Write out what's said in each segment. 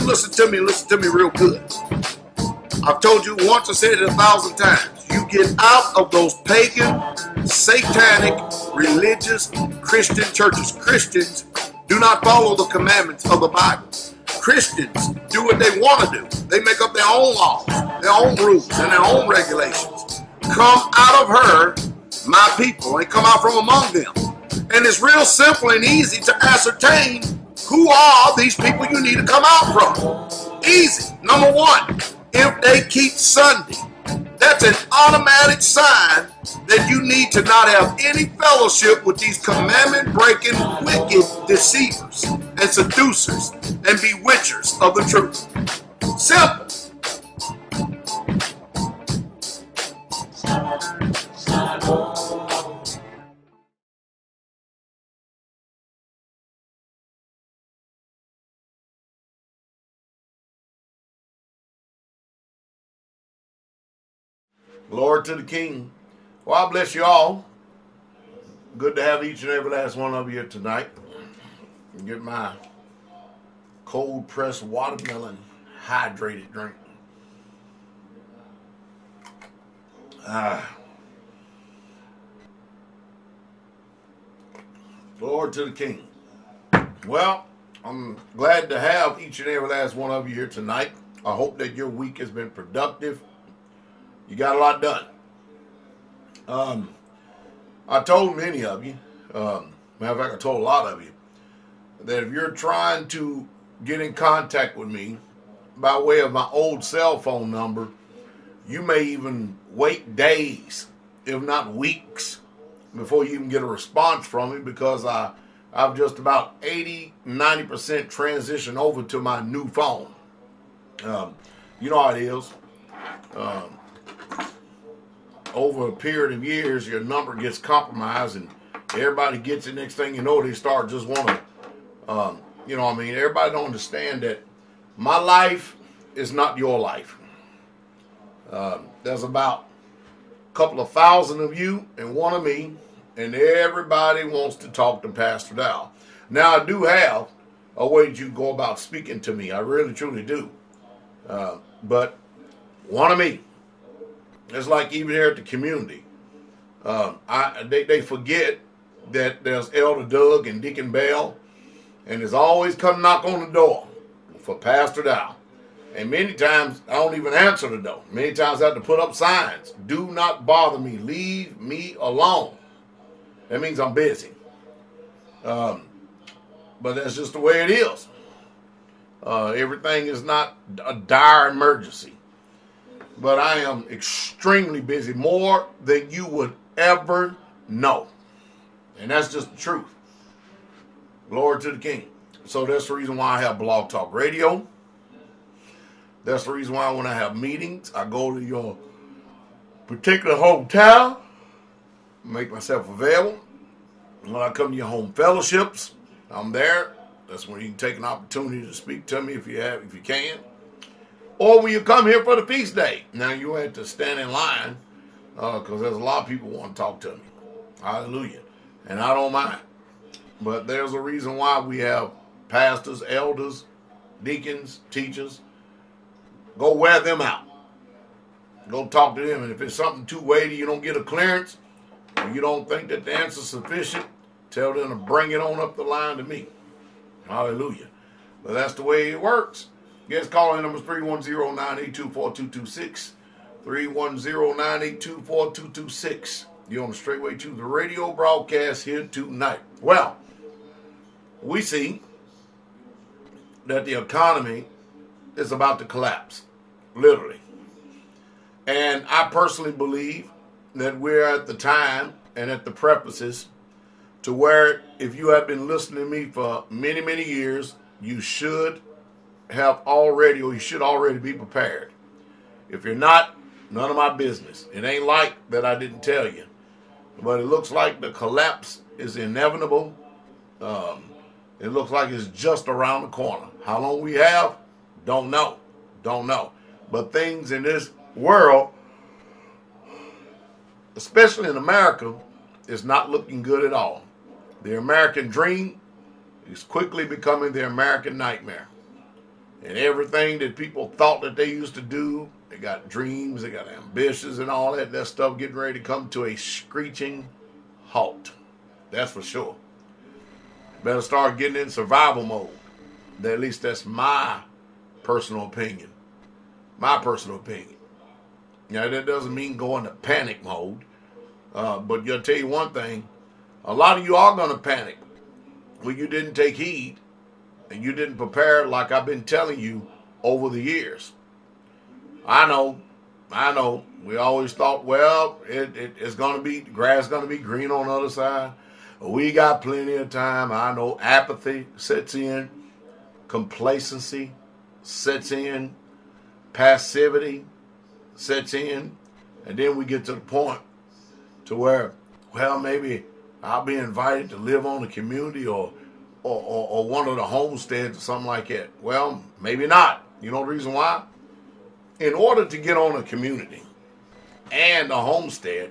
you listen to me and listen to me real good. I've told you once, I said it 1,000 times. You get out of those pagan, satanic, religious, Christian churches. Christians do not follow the commandments of the Bible. Christians do what they want to do. They make up their own laws, their own rules, and their own regulations. Come out of her, my people, and come out from among them. And it's real simple and easy to ascertain who are these people you need to come out from. Easy. Number one, if they keep Sunday, that's an automatic sign that you need to not have any fellowship with these commandment-breaking, wicked deceivers and seducers and bewitchers of the truth. Simple. Glory to the King. Well, I bless you all. Good to have each and every last one of you here tonight. Get my cold pressed watermelon hydrated drink. Glory to the King. Well, I'm glad to have each and every last one of you here tonight. I hope that your week has been productive. You got a lot done. I told many of you, matter of fact, I told a lot of you, that if you're trying to get in contact with me by way of my old cell phone number, you may even wait days, if not weeks, before you can get a response from me, because I've just about 80–90% transitioned over to my new phone. You know how it is. Over a period of years, your number gets compromised, and everybody gets it. Next thing you know, they start just want to, you know what I mean? Everybody don't understand that my life is not your life. There's about a couple of thousand of you and one of me, and everybody wants to talk to Pastor Dowell. Now, I do have a way that you go about speaking to me. I really, truly do. But one of me. It's like even here at the community, they forget that there's Elder Doug and Deacon Bell, and there's always come knock on the door for Pastor Dowell. And many times I don't even answer the door. Many times I have to put up signs. Do not bother me. Leave me alone. That means I'm busy. But that's just the way it is. Everything is not a dire emergency. But I am extremely busy, more than you would ever know. And that's just the truth. Glory to the King. So that's the reason why I have Blog Talk Radio. That's the reason why when I have meetings, I go to your particular hotel, make myself available. When I come to your home fellowships, I'm there. That's when you can take an opportunity to speak to me if you can. Or when you come here for the feast day. Now, you have to stand in line because there's a lot of people who want to talk to me. Hallelujah. And I don't mind. But there's a reason why we have pastors, elders, deacons, teachers. Go wear them out. Go talk to them. And if it's something too weighty, you don't get a clearance, or you don't think that the answer is sufficient, tell them to bring it on up the line to me. Hallelujah. But that's the way it works. Guest calling number is 310-982-4226. 310-982-4226. You're on the Straitway to the radio broadcast here tonight. Well, we see that the economy is about to collapse, literally. And I personally believe that we're at the time and at the prefaces to where if you have been listening to me for many, many years, you should have already, or you should already be prepared. If you're not, none of my business. It ain't like that I didn't tell you. But it looks like the collapse is inevitable. It looks like it's just around the corner. How long we have? Don't know. Don't know. But things in this world, especially in America, is not looking good at all. The American dream is quickly becoming the American nightmare. And everything that people thought that they used to do, they got dreams, they got ambitions and all that. That stuff getting ready to come to a screeching halt. That's for sure. Better start getting in survival mode. At least that's my personal opinion. My personal opinion. Now, that doesn't mean go into panic mode. But I'll tell you one thing. A lot of you are going to panic when you didn't take heed and you didn't prepare like I've been telling you over the years. I know. We always thought, well, it's going to be, the grass is going to be green on the other side. We got plenty of time. I know apathy sets in. Complacency sets in. Passivity sets in. And then we get to the point to where, well, maybe I'll be invited to live on a community or one of the homesteads or something like that. Well, maybe not. You know the reason why? In order to get on a community and a homestead,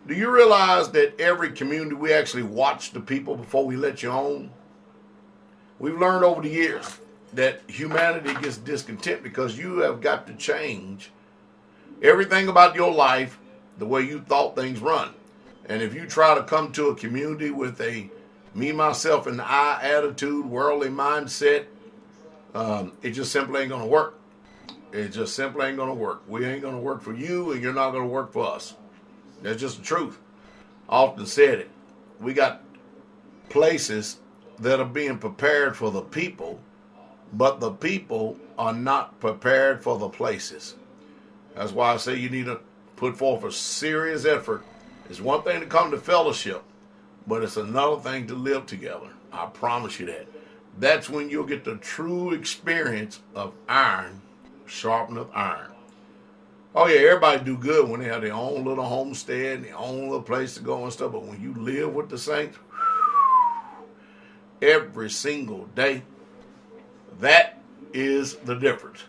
do you realize that every community, we actually watch the people before we let you on? We've learned over the years that humanity gets discontent because you have got to change everything about your life, the way you thought things run. And if you try to come to a community with a me, myself, and I attitude, worldly mindset, it just simply ain't going to work. It just simply ain't going to work. We ain't going to work for you, and you're not going to work for us. That's just the truth. I often said it. We got places that are being prepared for the people, but the people are not prepared for the places. That's why I say you need to put forth a serious effort. It's one thing to come to fellowship, but it's another thing to live together. I promise you that. That's when you'll get the true experience of iron sharpeneth iron. Oh yeah, everybody do good when they have their own little homestead and their own little place to go and stuff, but when you live with the saints, every single day, that is the difference.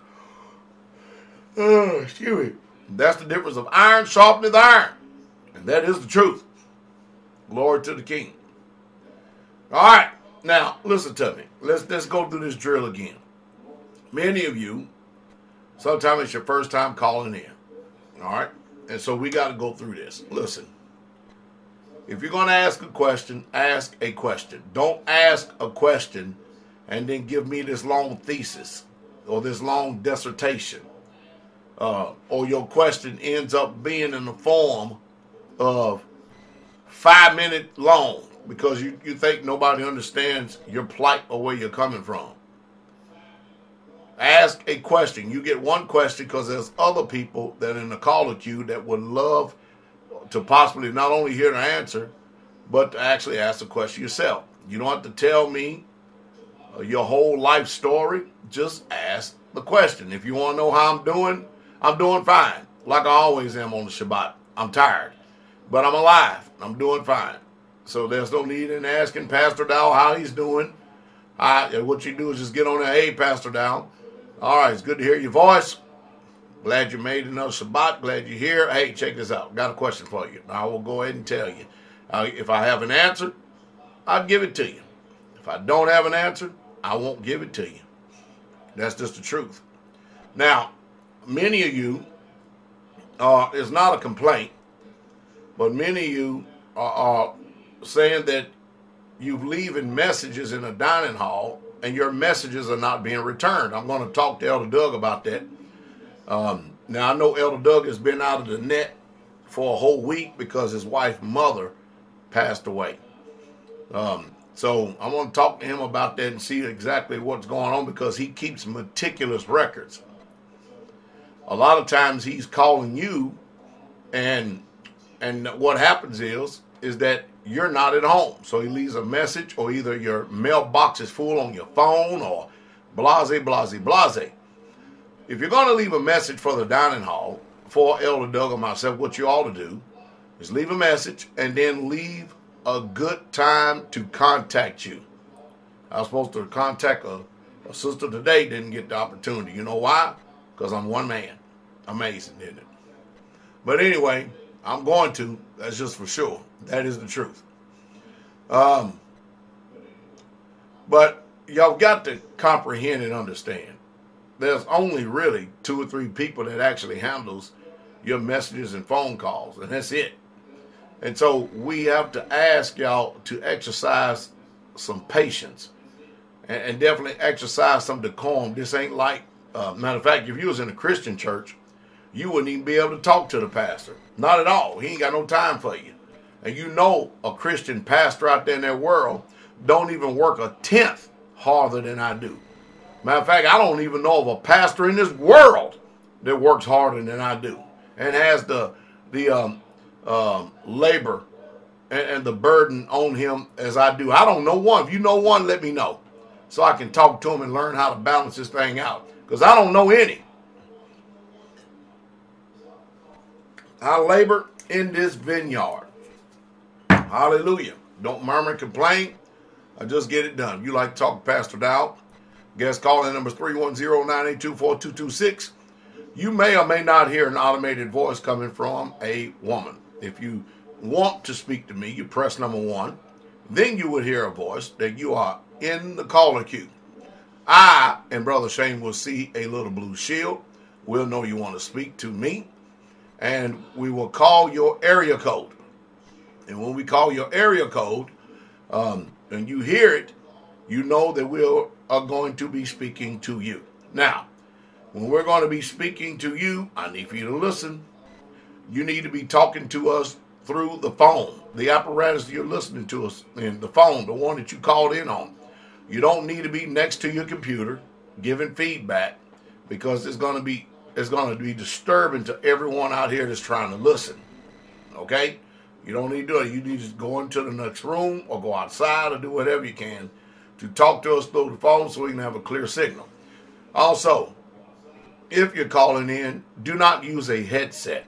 Excuse me. That's the difference of iron sharpeneth iron. And that is the truth. Glory to the King. All right. Now, listen to me. Let's go through this drill again. Many of you, sometimes it's your first time calling in. All right? And so we got to go through this. Listen. If you're going to ask a question, ask a question. Don't ask a question and then give me this long thesis or this long dissertation. Or your question ends up being in the form of 5 minutes long because you think nobody understands your plight or where you're coming from. Ask a question. You get one question because there's other people that are in the caller queue that would love to possibly not only hear the answer, but to actually ask the question yourself. You don't have to tell me your whole life story. Just ask the question. If you want to know how I'm doing fine. Like I always am on the Shabbat. I'm tired. But I'm alive. I'm doing fine. So there's no need in asking Pastor Dowell how he's doing. What you do is just get on there. Hey, Pastor Dowell. All right, it's good to hear your voice. Glad you made another Shabbat. Glad you're here. Hey, check this out. Got a question for you. I will go ahead and tell you. If I have an answer, I'll give it to you. If I don't have an answer, I won't give it to you. That's just the truth. Now, many of you, it's not a complaint, but many of you are saying that you've leaving messages in a dining hall and your messages are not being returned. I'm going to talk to Elder Doug about that. Now, I know Elder Doug has been out of the net for a whole week because his wife's mother passed away. So I'm going to talk to him about that and see exactly what's going on because he keeps meticulous records. A lot of times he's calling you and what happens is that you're not at home. So he leaves a message or either your mailbox is full on your phone or blase. If you're going to leave a message for the dining hall for Elder Doug or myself, what you ought to do is leave a message and then leave a good time to contact you. I was supposed to contact a sister today, didn't get the opportunity. You know why? Because I'm one man. Amazing, isn't it? But anyway, I'm going to. That's just for sure. That is the truth. But y'all got to comprehend and understand. there's only really 2 or 3 people that actually handles your messages and phone calls, and that's it. And so we have to ask y'all to exercise some patience and definitely exercise some decorum. This ain't like, matter of fact, if you was in a Christian church, you wouldn't even be able to talk to the pastor. Not at all. He ain't got no time for you. And you know a Christian pastor out there in that world don't even work a tenth harder than I do. Matter of fact, I don't even know of a pastor in this world that works harder than I do and has the labor and the burden on him as I do. I don't know one. If you know one, let me know so I can talk to him and learn how to balance this thing out, because I don't know any. I labor in this vineyard. Hallelujah. Don't murmur and complain. I just get it done. You like to talk to Pastor Dowell? Guest calling number is 310-982-4226. You may or may not hear an automated voice coming from a woman. If you want to speak to me, you press number 1. Then you would hear a voice that you are in the caller queue. I and Brother Shane will see a little blue shield. We'll know you want to speak to me. And we will call your area code. And when we call your area code, and you hear it, you know that we are going to be speaking to you. Now, when we're going to be speaking to you, I need for you to listen. You need to be talking to us through the phone, the apparatus you're listening to us in, the phone, the one that you called in on. You don't need to be next to your computer giving feedback, because it's going to be disturbing to everyone out here that's trying to listen. Okay? You don't need to do it. You need to just go into the next room or go outside or do whatever you can to talk to us through the phone so we can have a clear signal. Also, if you're calling in, do not use a headset,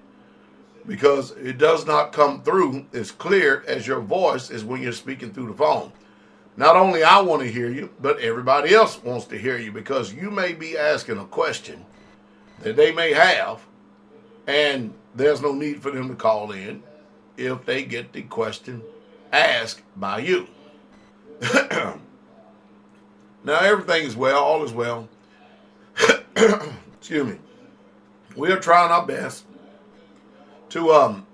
because it does not come through as clear as your voice is when you're speaking through the phone. Not only I want to hear you, but everybody else wants to hear you, because you may be asking a question that they may have, and there's no need for them to call in if they get the question asked by you. Now, everything is well, all is well. Excuse me. We are trying our best to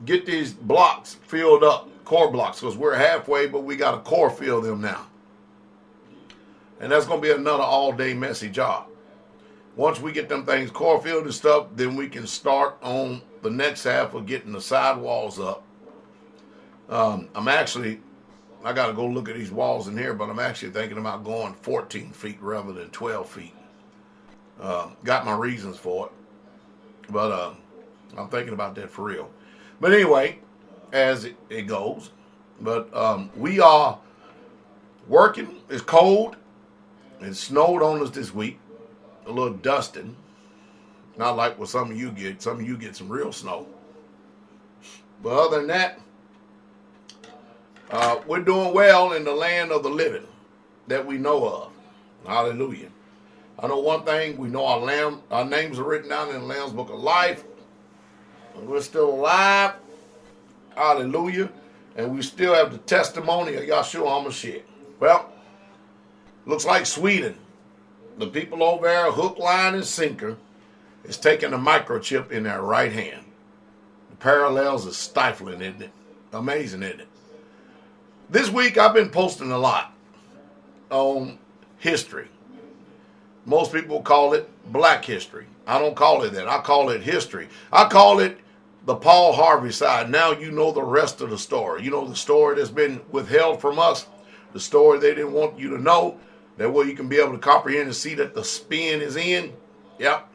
get these blocks filled up, core blocks, because we're halfway, but we got to core fill them now. And that's going to be another all-day messy job. Once we get them things core filled and stuff, then we can start on the next half of getting the sidewalls up. I got to go look at these walls in here, but I'm actually thinking about going 14 feet rather than 12 feet. Got my reasons for it, but I'm thinking about that for real. But anyway, as it goes, but we are working. It's cold. It snowed on us this week. A little dusting. Not like what some of you get. Some of you get some real snow. But other than that, we're doing well in the land of the living that we know of. Hallelujah. I know one thing. We know our names are written down in the Lamb's Book of Life. And we're still alive. Hallelujah. And we still have the testimony of Yahshua HaMashiach. Well, looks like Sweden. The people over there, hook, line, and sinker, is taking a microchip in their right hand. The parallels are stifling, isn't it? Amazing, isn't it? This week, I've been posting a lot on history. Most people call it black history. I don't call it that. I call it history. I call it the Paul Harvey side. Now you know the rest of the story. You know the story that's been withheld from us, the story they didn't want you to know. That way you can be able to comprehend and see that the spin is in. Yep.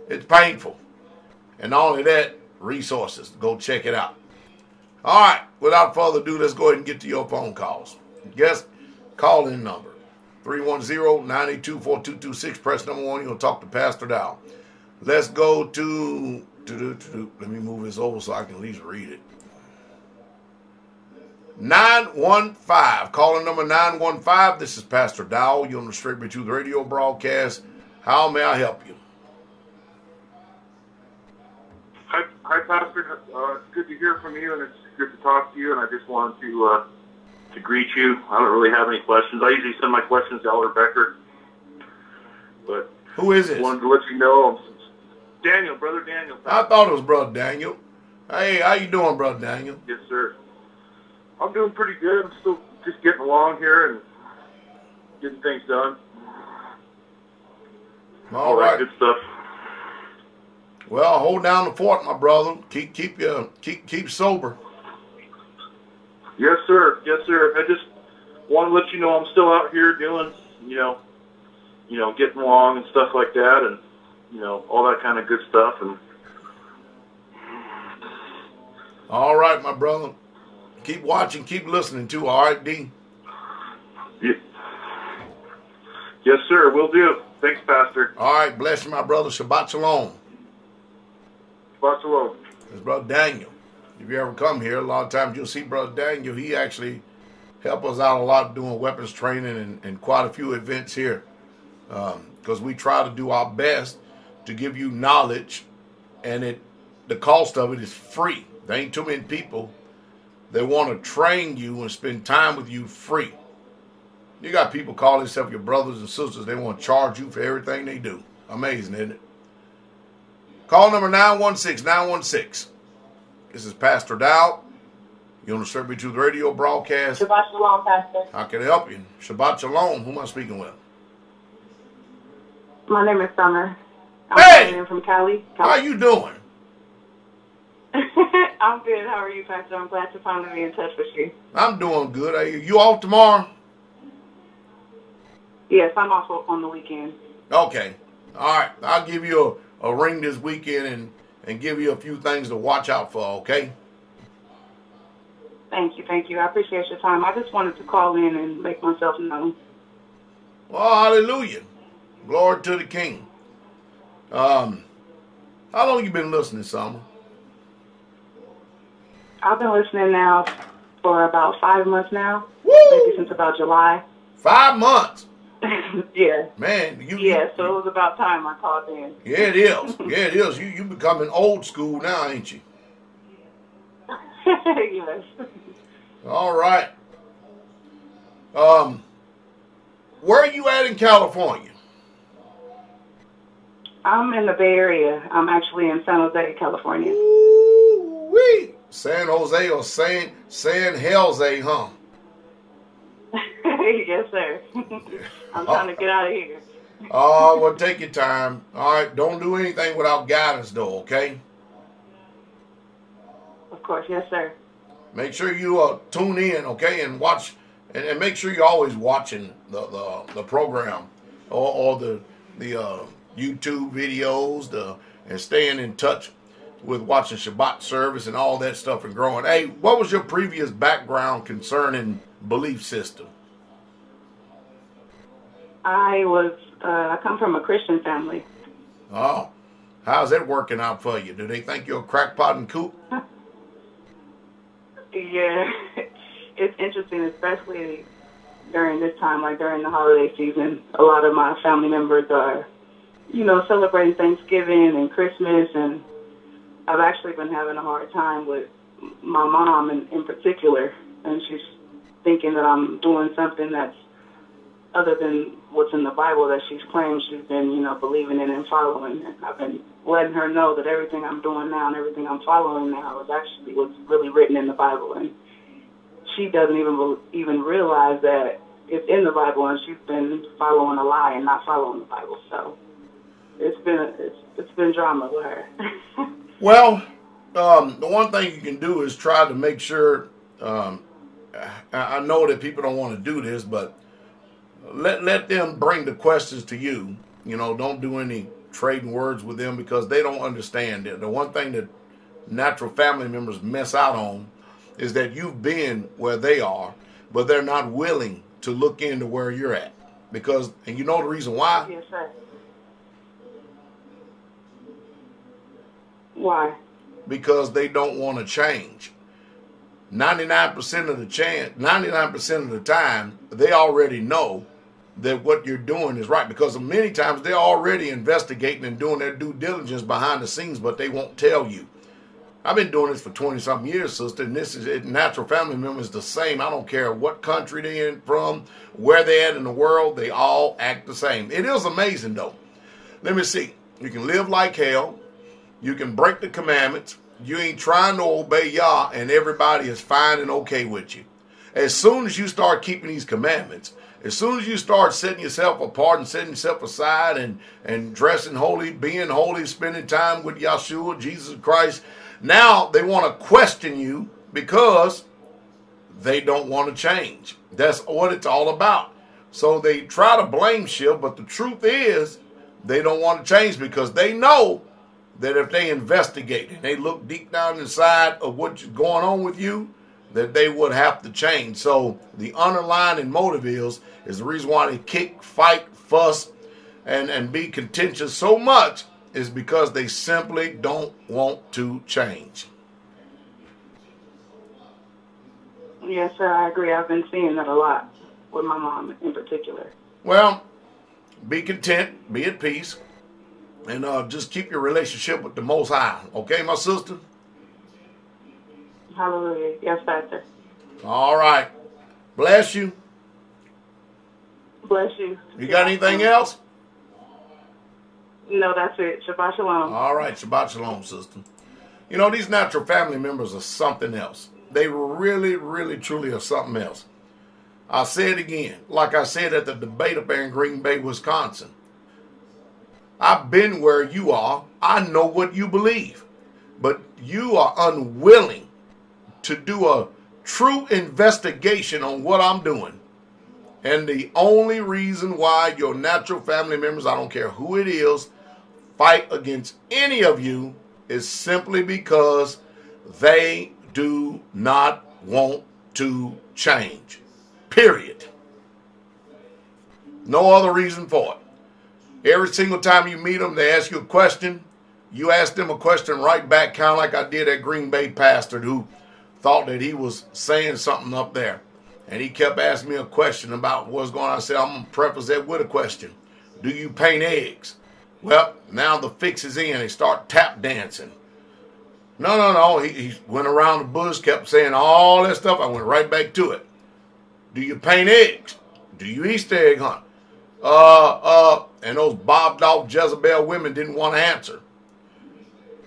It's painful. And not only that, resources. Go check it out. All right. Without further ado, let's go ahead and get to your phone calls. Guess call-in number. 310-982-4226. Press number 1. You're going to talk to Pastor Dowell. Let's go to... Let me move this over so I can at least read it. 915. Caller number 915. This is Pastor Dowell. You're on the Straitway Truth radio broadcast. How may I help you? Hi, Pastor. It's good to hear from you, and it's good to talk to you. And I just wanted to greet you. I don't really have any questions. I usually send my questions to Elder Becker. But who is it? Wanted to let you know. Daniel, Brother Daniel. I thought it was Brother Daniel. Hey, how you doing, Brother Daniel? Yes, sir. I'm doing pretty good. I'm still just getting along here and getting things done. All right. That good stuff. Well, hold down the fort, my brother. Keep sober. Yes, sir. Yes, sir. I just want to let you know I'm still out here doing, getting along and stuff like that, and all that kind of good stuff. And all right, my brother. Keep watching, keep listening too. All right, D. Yeah. Yes, sir. Will do. Thanks, Pastor. All right, bless you, my brother. Shabbat shalom. Shabbat shalom. It's Brother Daniel. If you ever come here, a lot of times you'll see Brother Daniel. He actually helps us out a lot doing weapons training and quite a few events here. Because we try to do our best to give you knowledge, and the cost of it is free. There ain't too many people that want to train you and spend time with you free. You got people call themselves your brothers and sisters. They want to charge you for everything they do. Amazing, isn't it? Call number 916-916. This is Pastor Dowell. You want to serve me to the radio broadcast? Shabbat shalom, Pastor. How can I help you? Shabbat shalom. Who am I speaking with? My name is Summer. I'm calling in from Cali. How you doing? I'm good. How are you, Pastor? I'm glad to finally be in touch with you. I'm doing good. Are you off tomorrow? Yes, I'm off on the weekend. Okay. All right. I'll give you a ring this weekend and give you a few things to watch out for, okay? Thank you. Thank you. I appreciate your time. I just wanted to call in and make myself known. Well, hallelujah. Glory to the King. How long you been listening, Summer? I've been listening now for about 5 months now. Woo! Maybe since about July. 5 months? Yeah. Man, so it was about time I called in. Yeah, it is. Yeah, it is. You becoming old school now, ain't you? Yes. All right. Where are you at in California? I'm in the Bay Area. I'm actually in San Jose, California. Ooh-wee. San Jose or San Jose, huh? Yes, sir. I'm trying to get out of here. Oh, well, take your time. All right, don't do anything without guidance, though, okay? Of course, yes, sir. Make sure you tune in, okay, and watch, and make sure you're always watching the program or the YouTube videos, and staying in touch with watching Shabbat service and all that stuff and growing. Hey, what was your previous background concerning belief system? I come from a Christian family. Oh, how's that working out for you? Do they think you're a crackpot and kook? Yeah, it's interesting, especially during this time, like during the holiday season. A lot of my family members are, celebrating Thanksgiving and Christmas, and I've actually been having a hard time with my mom in particular, and she's thinking that I'm doing something that's other than what's in the Bible that she's claimed she's been, believing in and following. And I've been letting her know that everything I'm doing now and everything I'm following now is actually what's really written in the Bible. And she doesn't even realize that it's in the Bible, and she's been following a lie and not following the Bible. So it's been drama with her. Well, the one thing you can do is try to make sure. I know that people don't want to do this, but let them bring the questions to you. Don't do any trading words with them because they don't understand it. The one thing that natural family members miss out on is that you've been where they are, but they're not willing to look into where you're at. And you know the reason why? Yes, sir. Why? Because they don't want to change. 99% of the time, they already know that what you're doing is right, because many times they're already investigating and doing their due diligence behind the scenes, but they won't tell you. I've been doing this for 20-something years, sister, and this is natural family members the same. I don't care what country they're in from, where they're at in the world, they all act the same. It is amazing, though. Let me see. You can live like hell. You can break the commandments. You ain't trying to obey Yah, and everybody is fine and okay with you. As soon as you start keeping these commandments, as soon as you start setting yourself apart and setting yourself aside and dressing holy, being holy, spending time with Yahshua, Jesus Christ, now they want to question you because they don't want to change. That's what it's all about. So they try to blame shift, but the truth is they don't want to change because they know that if they investigate and they look deep down inside of what's going on with you, that they would have to change. So the underlying motive is the reason why they kick, fight, fuss, and be contentious so much is because they simply don't want to change. Yes, sir, I agree. I've been seeing that a lot with my mom in particular. Well, be content, be at peace, and just keep your relationship with the Most High. Okay, my sister? Hallelujah. Yes, Pastor. All right. Bless you. Bless you. You got anything else? No, that's it. Shabbat shalom. All right. Shabbat shalom, sister. You know, these natural family members are something else. They really, really, truly are something else. I'll say it again. Like I said at the debate up there in Green Bay, Wisconsin. I've been where you are. I know what you believe. But you are unwilling to do a true investigation on what I'm doing. And the only reason why your natural family members, I don't care who it is, fight against any of you is simply because they do not want to change. Period. No other reason for it. Every single time you meet them, they ask you a question. You ask them a question right back, kind of like I did that Green Bay pastor who thought that he was saying something up there. And he kept asking me a question about what's going on. I said, I'm going to preface that with a question. Do you paint eggs? Well, now the fix is in. They start tap dancing. No. He went around the bush, kept saying all that stuff. I went right back to it. Do you paint eggs? Do you Easter egg hunt? And those bobbed off Jezebel women didn't want to answer.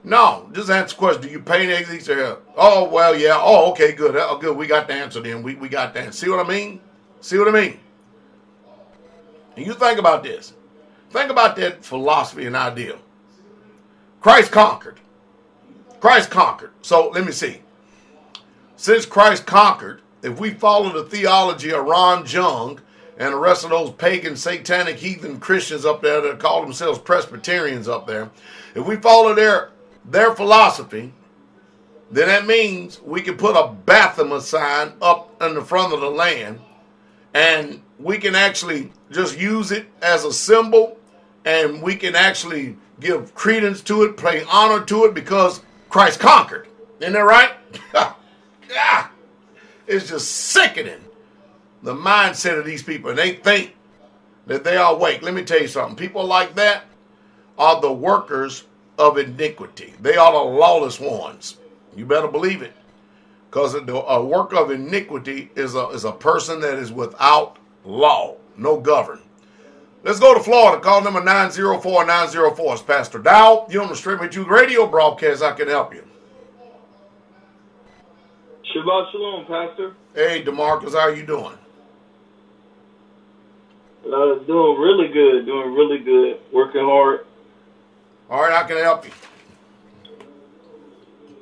No, just answer the question. Do you paint eggs, Easter egg? Oh, well, yeah. Oh, okay, good. Oh, good. We got the answer then. We got the answer. See what I mean? See what I mean? And you think about this. Think about that philosophy and ideal. Christ conquered. Christ conquered. So let me see. Since Christ conquered, if we follow the theology of Ron Jung and the rest of those pagan, satanic, heathen Christians up there that call themselves Presbyterians up there, if we follow their philosophy, then that means we can put a Baphomet sign up in the front of the land and we can actually just use it as a symbol and we can actually give credence to it, pay honor to it because Christ conquered. Isn't that right? It's just sickening, the mindset of these people. And they think that they are awake. Let me tell you something. People like that are the workers of iniquity. They are the lawless ones. You better believe it. Because a work of iniquity is a person that is without law, no govern. Let's go to Florida. Call number 904-904. It's Pastor Dowell. You're on the Straitway Truth Radio broadcast. I can help you. Shabbat shalom, Pastor. Hey, DeMarcus, how are you doing? Doing really good. Working hard. All right, how can I help you?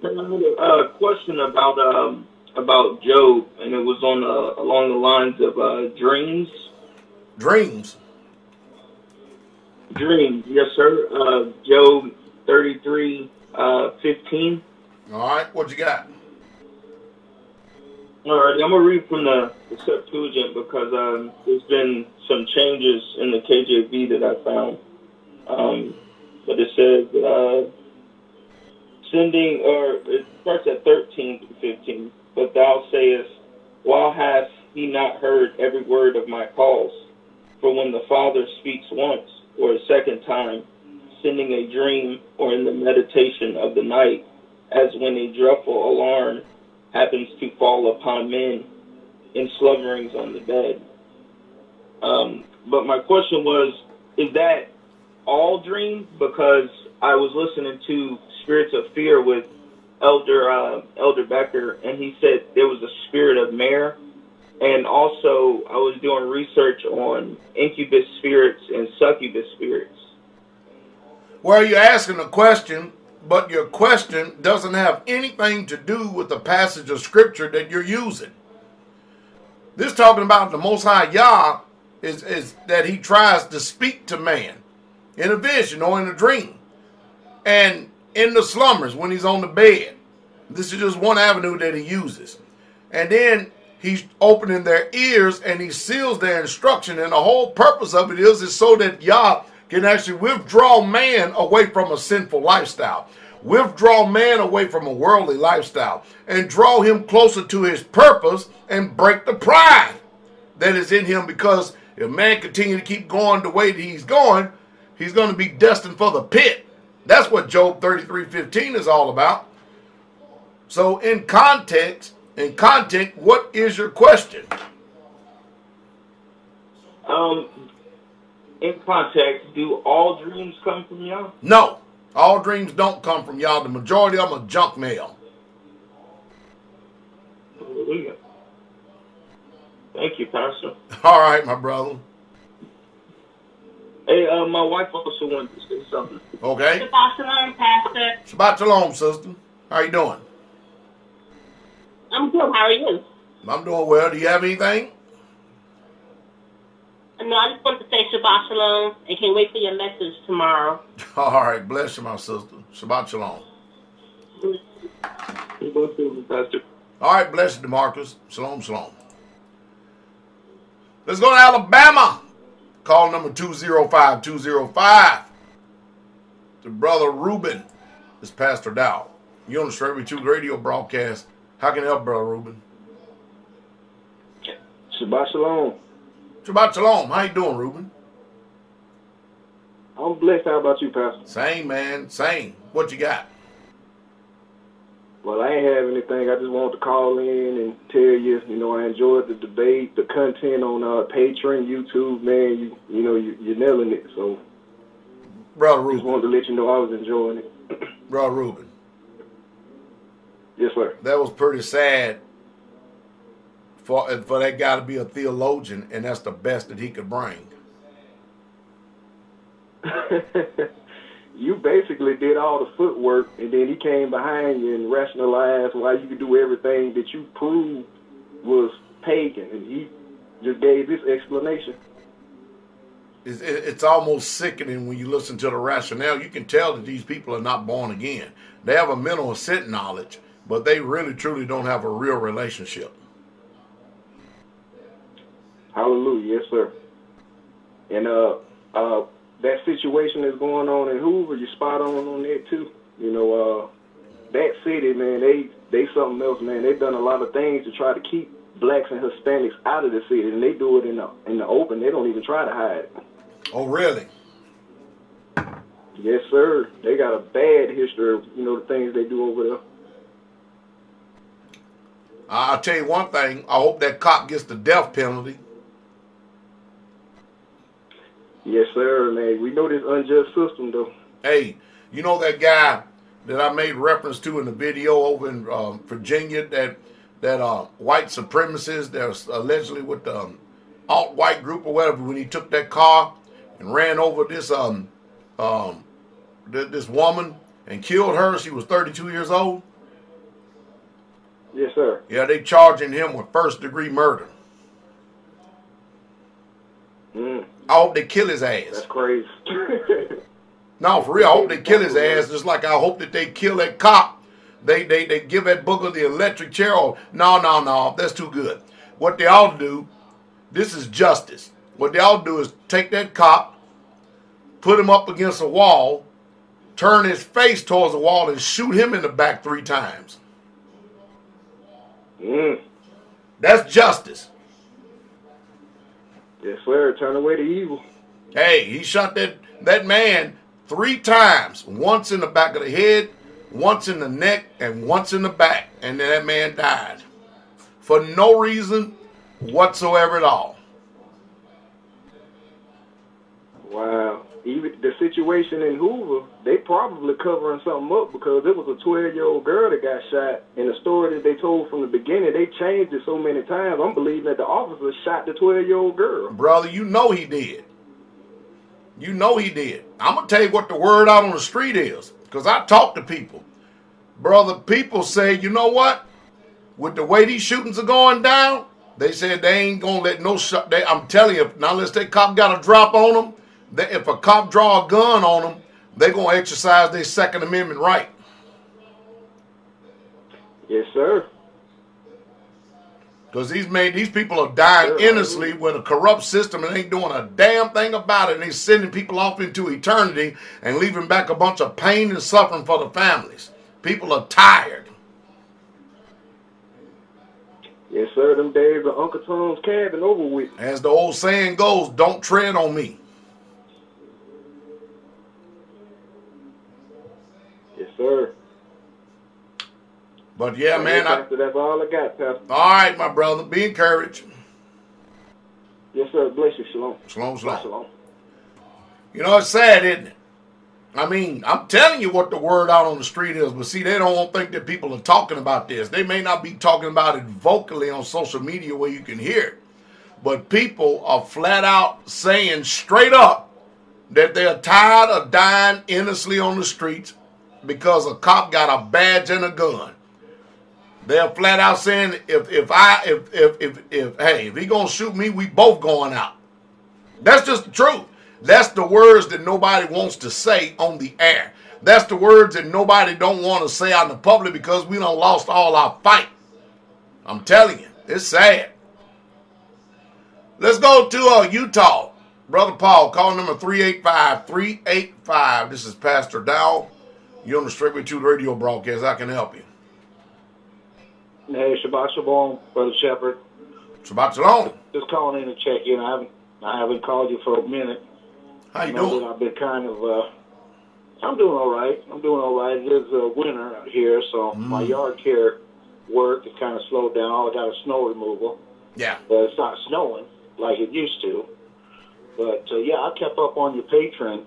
I had a question about Job, and it was along the lines of dreams. Dreams? Dreams, yes, sir. Job 33:15. All right, what you got? All right, I'm going to read from the Septuagint because there's been some changes in the KJV that I found. But it says, it starts at 13 to 15. But thou sayest, why hath he not heard every word of my calls? For when the Father speaks once or a second time, sending a dream or in the meditation of the night, as when a dreadful alarm happens to fall upon men in slumberings on the bed. But my question was, is that all dreams? Because I was listening to Spirits of Fear with Elder Becker, and he said there was a spirit of mare. And also, I was doing research on incubus spirits and succubus spirits. Well, you're asking a question, but your question doesn't have anything to do with the passage of Scripture that you're using. This talking about the Most High Yah is that he tries to speak to man in a vision or in a dream. And in the slumbers when he's on the bed. This is just one avenue that he uses. And then he's opening their ears and he seals their instruction. And the whole purpose of it is so that Yah can actually withdraw man away from a sinful lifestyle. Withdraw man away from a worldly lifestyle. And draw him closer to his purpose and break the pride that is in him. Because if man continue to keep going the way that he's going to be destined for the pit. That's what Job 33:15 is all about. So in context, what is your question? In context, do all dreams come from y'all? No, all dreams don't come from y'all. The majority of them are junk mail. Hallelujah. Thank you, Pastor. All right, my brother. Hey, my wife also wanted to say something. Okay. Shabbat shalom, Pastor. Shabbat shalom, sister. How you doing? I'm good. How are you? I'm doing well. Do you have anything? No, I just wanted to say Shabbat shalom and can't wait for your message tomorrow. All right. Bless you, my sister. Shabbat shalom. Pastor. All right. Bless you, DeMarcus. Shalom, shalom. Let's go to Alabama. Call number 205-205. The brother Reuben is Pastor Dowell. You're on the Straitway 2 radio broadcast. How can I help, brother Reuben? Shabbat shalom. Shabbat shalom. How you doing, Reuben? I'm blessed. How about you, Pastor? Same, man. Same. What you got? Well, I ain't have anything. I just wanted to call in and tell you, I enjoyed the debate, the content on Patreon, YouTube, man. You're nailing it. So, Brother just Reuben. wanted to let you know I was enjoying it. Brother Reuben. Yes, sir. That was pretty sad for that guy to be a theologian, and that's the best that he could bring. You basically did all the footwork, and then he came behind you and rationalized why you could do everything that you proved was pagan, and he just gave this explanation. It's almost sickening when you listen to the rationale. You can tell that these people are not born again. They have a mental assent knowledge, but they really, truly don't have a real relationship. Hallelujah, yes, sir. And that situation that's going on in Hoover, you're spot on that too. That city, man, they something else, man. They've done a lot of things to try to keep blacks and Hispanics out of the city, and they do it in the open. They don't even try to hide. Oh, really? Yes, sir. They got a bad history of the things they do over there. I'll tell you one thing. I hope that cop gets the death penalty. Yes, sir, man. We know this unjust system, though. Hey, you know that guy that I made reference to in the video over in Virginia, that white supremacist that was allegedly with the alt-white group or whatever, when he took that car and ran over this this woman and killed her. She was 32 years old. Yes, sir. Yeah, they charging him with first-degree murder. I hope they kill his ass. That's crazy. No, for real, I hope they kill his ass, just like I hope that they kill that cop. They give that booger the electric chair. Oh, no, that's too good. What they ought to do, this is justice. What they ought to do is take that cop, put him up against a wall, turn his face towards the wall, and shoot him in the back 3 times. That's justice. Yes, sir. Turn away the evil. Hey, he shot that man 3 times. Once in the back of the head, once in the neck and once in the back, and then that man died for no reason whatsoever at all. Wow. Even the situation in Hoover, they probably covering something up because it was a 12-year-old girl that got shot. And the story that they told from the beginning, they changed it so many times. I'm believing that the officer shot the 12-year-old girl. Brother, you know he did. You know he did. I'm going to tell you what the word out on the street is, because I talk to people. Brother, people say, you know what? With the way these shootings are going down, they said they ain't going to let no shot. I'm telling you, now unless that cop got a drop on them, if a cop draw a gun on them, they're going to exercise their Second Amendment right. Yes, sir. Because these people are dying innocently with a corrupt system and ain't doing a damn thing about it. And they're sending people off into eternity and leaving back a bunch of pain and suffering for the families. People are tired. Yes, sir. Them days of Uncle Tom's Cabin over with. As the old saying goes, don't tread on me. Yes, sir. But yeah, man. That's all I got, Pastor. All right, my brother. Be encouraged. Yes, sir. Bless you. Shalom. Shalom, shalom. Shalom. You know, it's sad, isn't it? I mean, I'm telling you what the word out on the street is, but see, they don't think that people are talking about this. They may not be talking about it vocally on social media where you can hear it, but people are flat out saying straight up that they're tired of dying innocently on the streets because a cop got a badge and a gun. They're flat out saying if he gonna shoot me, we both going out. That's just the truth. That's the words that nobody wants to say on the air. That's the words that nobody don't want to say out in the public because we done lost all our fight. I'm telling you, it's sad. Let's go to Utah. Brother Paul, call number 385-385. This is Pastor Dowell. You're on the Straitway 2 radio broadcast. I can help you. Hey, Shabbat Shalom, Brother Shepherd. Shabbat Shalom. Just calling in to check in. I haven't called you for a minute. How you doing? I've been kind of, I'm doing all right. It is winter out here, so my yard care work is kind of slowed down. All I got is snow removal. Yeah. But it's not snowing like it used to. But, yeah, I kept up on your Patreon,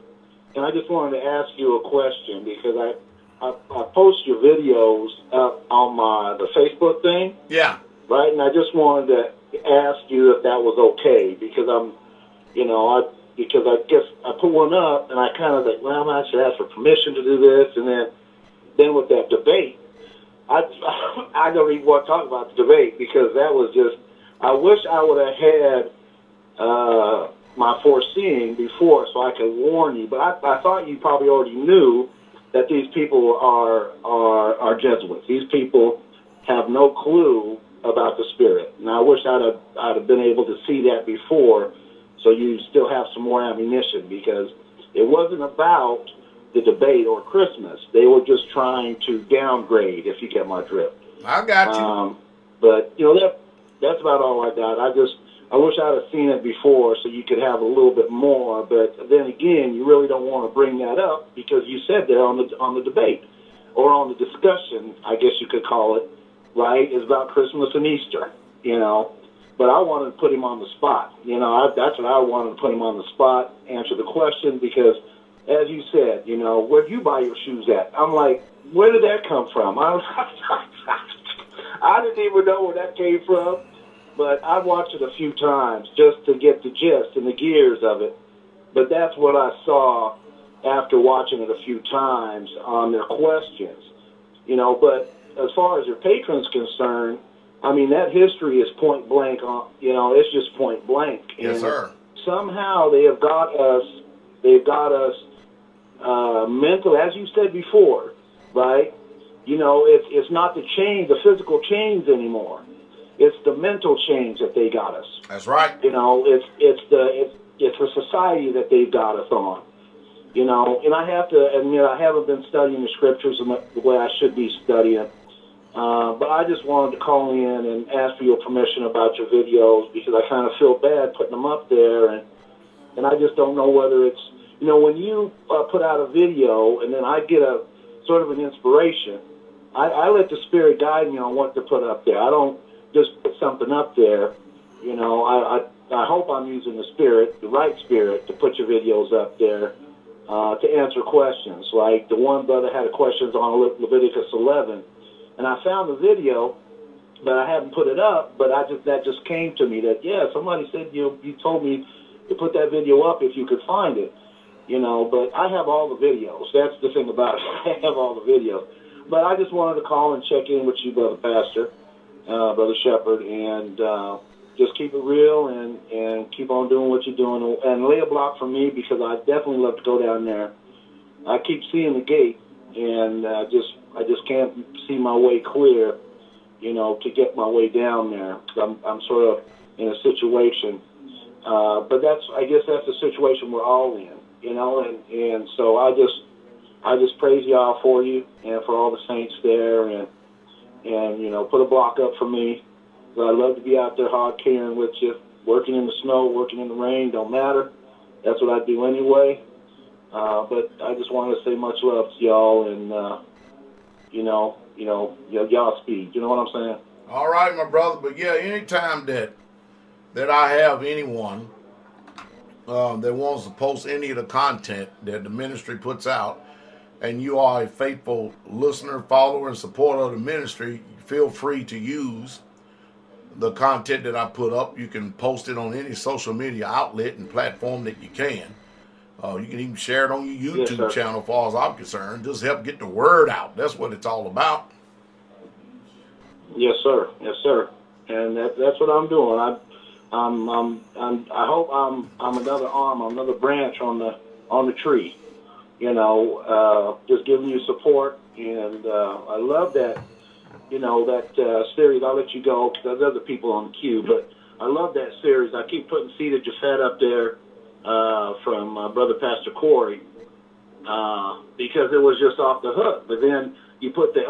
and I just wanted to ask you a question because I post your videos up on the Facebook thing. Yeah. Right? And I just wanted to ask you if that was okay because because I guess I put one up and I kind of like, well, I should ask for permission to do this. And then with that debate, I don't even want to talk about the debate because that was just, I wish I would have had my foreseeing before so I could warn you. But I thought you probably already knew that these people are Jesuits. These people have no clue about the Spirit. And I wish I'd have been able to see that before so you still have some more ammunition because it wasn't about the debate or Christmas. They were just trying to downgrade, if you get my drift. I got you. But, that's about all I got. I wish I'd have seen it before so you could have a little bit more. But then again, you really don't want to bring that up because you said that on the debate or on the discussion, I guess you could call it, right? It's about Christmas and Easter, But I wanted to put him on the spot. That's what I wanted to put him on the spot, answer the question because, as you said, where'd you buy your shoes at? I'm like, where did that come from? I didn't even know where that came from. But I watched it a few times just to get the gist and the gears of it. But that's what I saw after watching it a few times on their questions. But as far as your patrons concerned, I mean, that history is point blank. It's just point blank. Yes, sir. Somehow they have got us. They've got us mental, as you said before, right? It's not the physical chains anymore. It's the mental change that they got us. That's right. It's the society that they've got us on. And I have to admit I haven't been studying the scriptures the way I should be studying. But I just wanted to call in and ask for your permission about your videos because I kind of feel bad putting them up there, and I just don't know whether it's when you put out a video and then I get sort of an inspiration. I let the Spirit guide me on what to put up there. I don't just put something up there. You know, I hope I'm using the Spirit, the right Spirit, to put your videos up there to answer questions. Like the one brother had a questions on Leviticus 11, and I found the video, but I haven't put it up. But that just came to me that, yeah, somebody said you told me to put that video up if you could find it. You know, but I have all the videos. That's the thing about it. I have all the videos. But I just wanted to call and check in with you, Brother Pastor, Brother Shepherd, and just keep it real and keep on doing what you're doing. And lay a block for me, because I definitely love to go down there. I keep seeing the gate, and I just can't see my way clear, you know, to get my way down there. I'm sort of in a situation. But I guess that's the situation we're all in. You know, and so I just praise y'all for you and for all the saints there, and you know, put a block up for me. I love to be out there hard carrying with you, working in the snow, working in the rain, don't matter. That's what I do anyway. But I just want to say much love to y'all, and you know, y'all speed. You know what I'm saying? All right, my brother. But yeah, anytime that I have anyone that wants to post any of the content that the ministry puts out, and you are a faithful listener, follower, and supporter of the ministry, feel free to use the content that I put up. You can post it on any social media outlet and platform that you can. You can even share it on your YouTube channel, as far as I'm concerned. Just help get the word out. That's what it's all about. Yes, sir. Yes, sir. And that's what I'm doing. I hope I'm another arm, another branch on the tree. You know, just giving you support, and I love that. You know, that series. I'll let you go because there's other people on the queue, but I love that series. I keep putting Seed at Your Fed up there from Brother Pastor Corey because it was just off the hook. But then you put the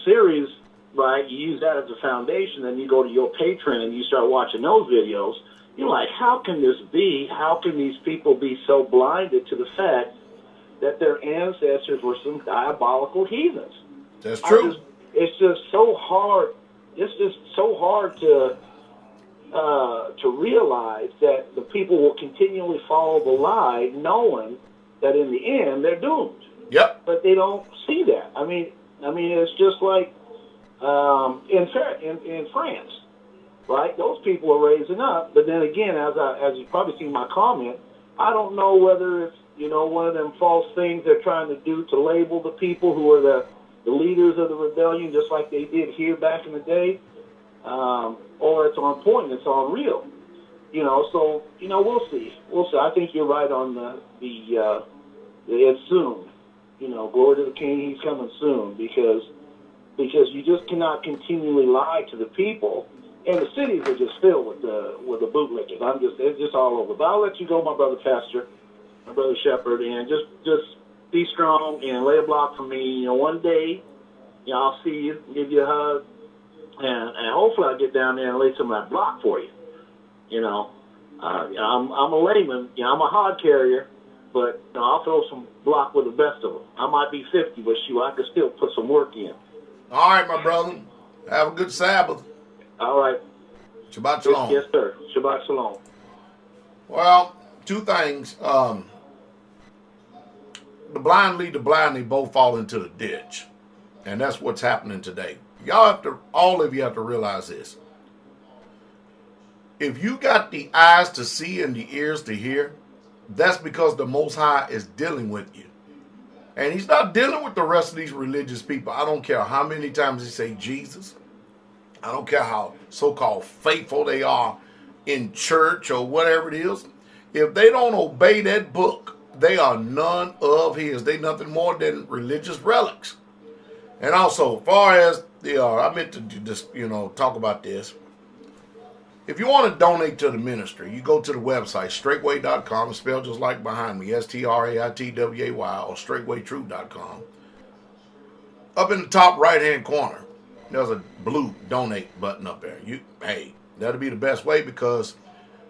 series. Right, you use that as a foundation, and you go to your Patreon and you start watching those videos. You're like, how can this be? How can these people be so blinded to the fact that their ancestors were some diabolical heathens? That's true. It's just so hard. It's just so hard to realize that the people will continually follow the lie, knowing that in the end they're doomed. Yep. But they don't see that. I mean, it's just like. In France, right? Those people are raising up, but then again, as you probably seen my comment, I don't know whether it's one of them false things they're trying to do to label the people who are the leaders of the rebellion, just like they did here back in the day, or it's on point, it's on real, So we'll see. I think you're right on the it's soon. Glory to the King, he's coming soon because you just cannot continually lie to the people, and the cities are just filled with the bootlickers. It's just all over. But I'll let you go, my brother Pastor, my brother Shepherd, and just be strong and lay a block for me. One day, I'll see you, give you a hug, and hopefully I'll get down there and lay some of that block for you. I'm a layman. I'm a hod carrier, but I'll throw some block with the best of them. I might be 50, but I can still put some work in. All right, my brother. Have a good Sabbath. All right. Shabbat shalom. Yes, sir. Shabbat shalom. Well, two things. The blind lead the blind, they both fall into the ditch. And that's what's happening today. All of you have to realize this. If you got the eyes to see and the ears to hear, that's because the Most High is dealing with you. And he's not dealing with the rest of these religious people. I don't care how many times they say Jesus. I don't care how so-called faithful they are in church or whatever it is. If they don't obey that book, they are none of his. They nothing more than religious relics. And also, as far as I meant to just, talk about this. If you want to donate to the ministry, you go to the website, straitway.com, spelled just like behind me, STRAITWAY, or straitwaytruth.com. Up in the top right-hand corner, there's a blue donate button up there. That'll be the best way because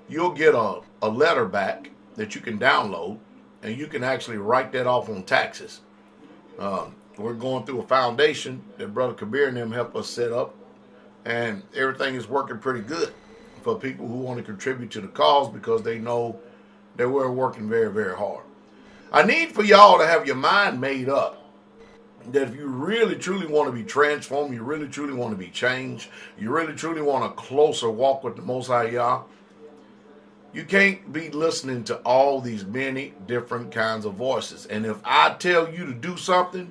you'll get a letter back that you can download, and you can actually write that off on taxes. We're going through a foundation that Brother Kabir and them help us set up, and everything is working pretty good for people who want to contribute to the cause because they know that we're working very, very hard. I need for y'all to have your mind made up that if you really, truly want to be transformed, you really, truly want to be changed, you really, truly want a closer walk with the Most High Yah, you can't be listening to all these many different kinds of voices. And if I tell you to do something,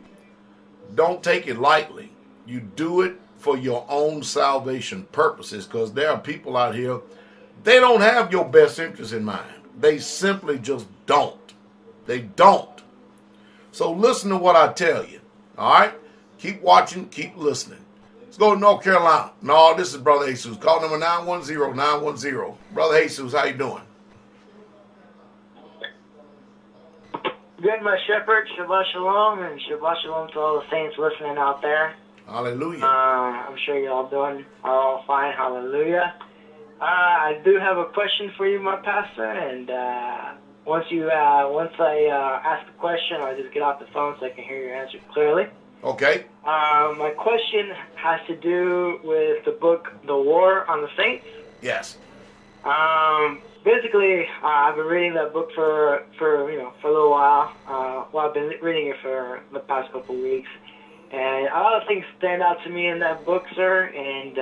don't take it lightly. You do it for your own salvation purposes, because there are people out here, they don't have your best interest in mind. They simply just don't. They don't. So listen to what I tell you. All right? Keep watching, keep listening. Let's go to North Carolina. No, this is Brother Jesus. Call number 910-910. Brother Jesus, how you doing? Good, my shepherd. Shabbat shalom, and Shabbat shalom to all the saints listening out there. Hallelujah. I'm sure you're all all fine. Hallelujah. I do have a question for you, my pastor, and once I ask the question, I'll just get off the phone so I can hear your answer clearly. Okay. My question has to do with the book, The War on the Saints. Yes. Basically, I've been reading that book for a little while. I've been reading it for the past couple of weeks. And a lot of things stand out to me in that book, sir. And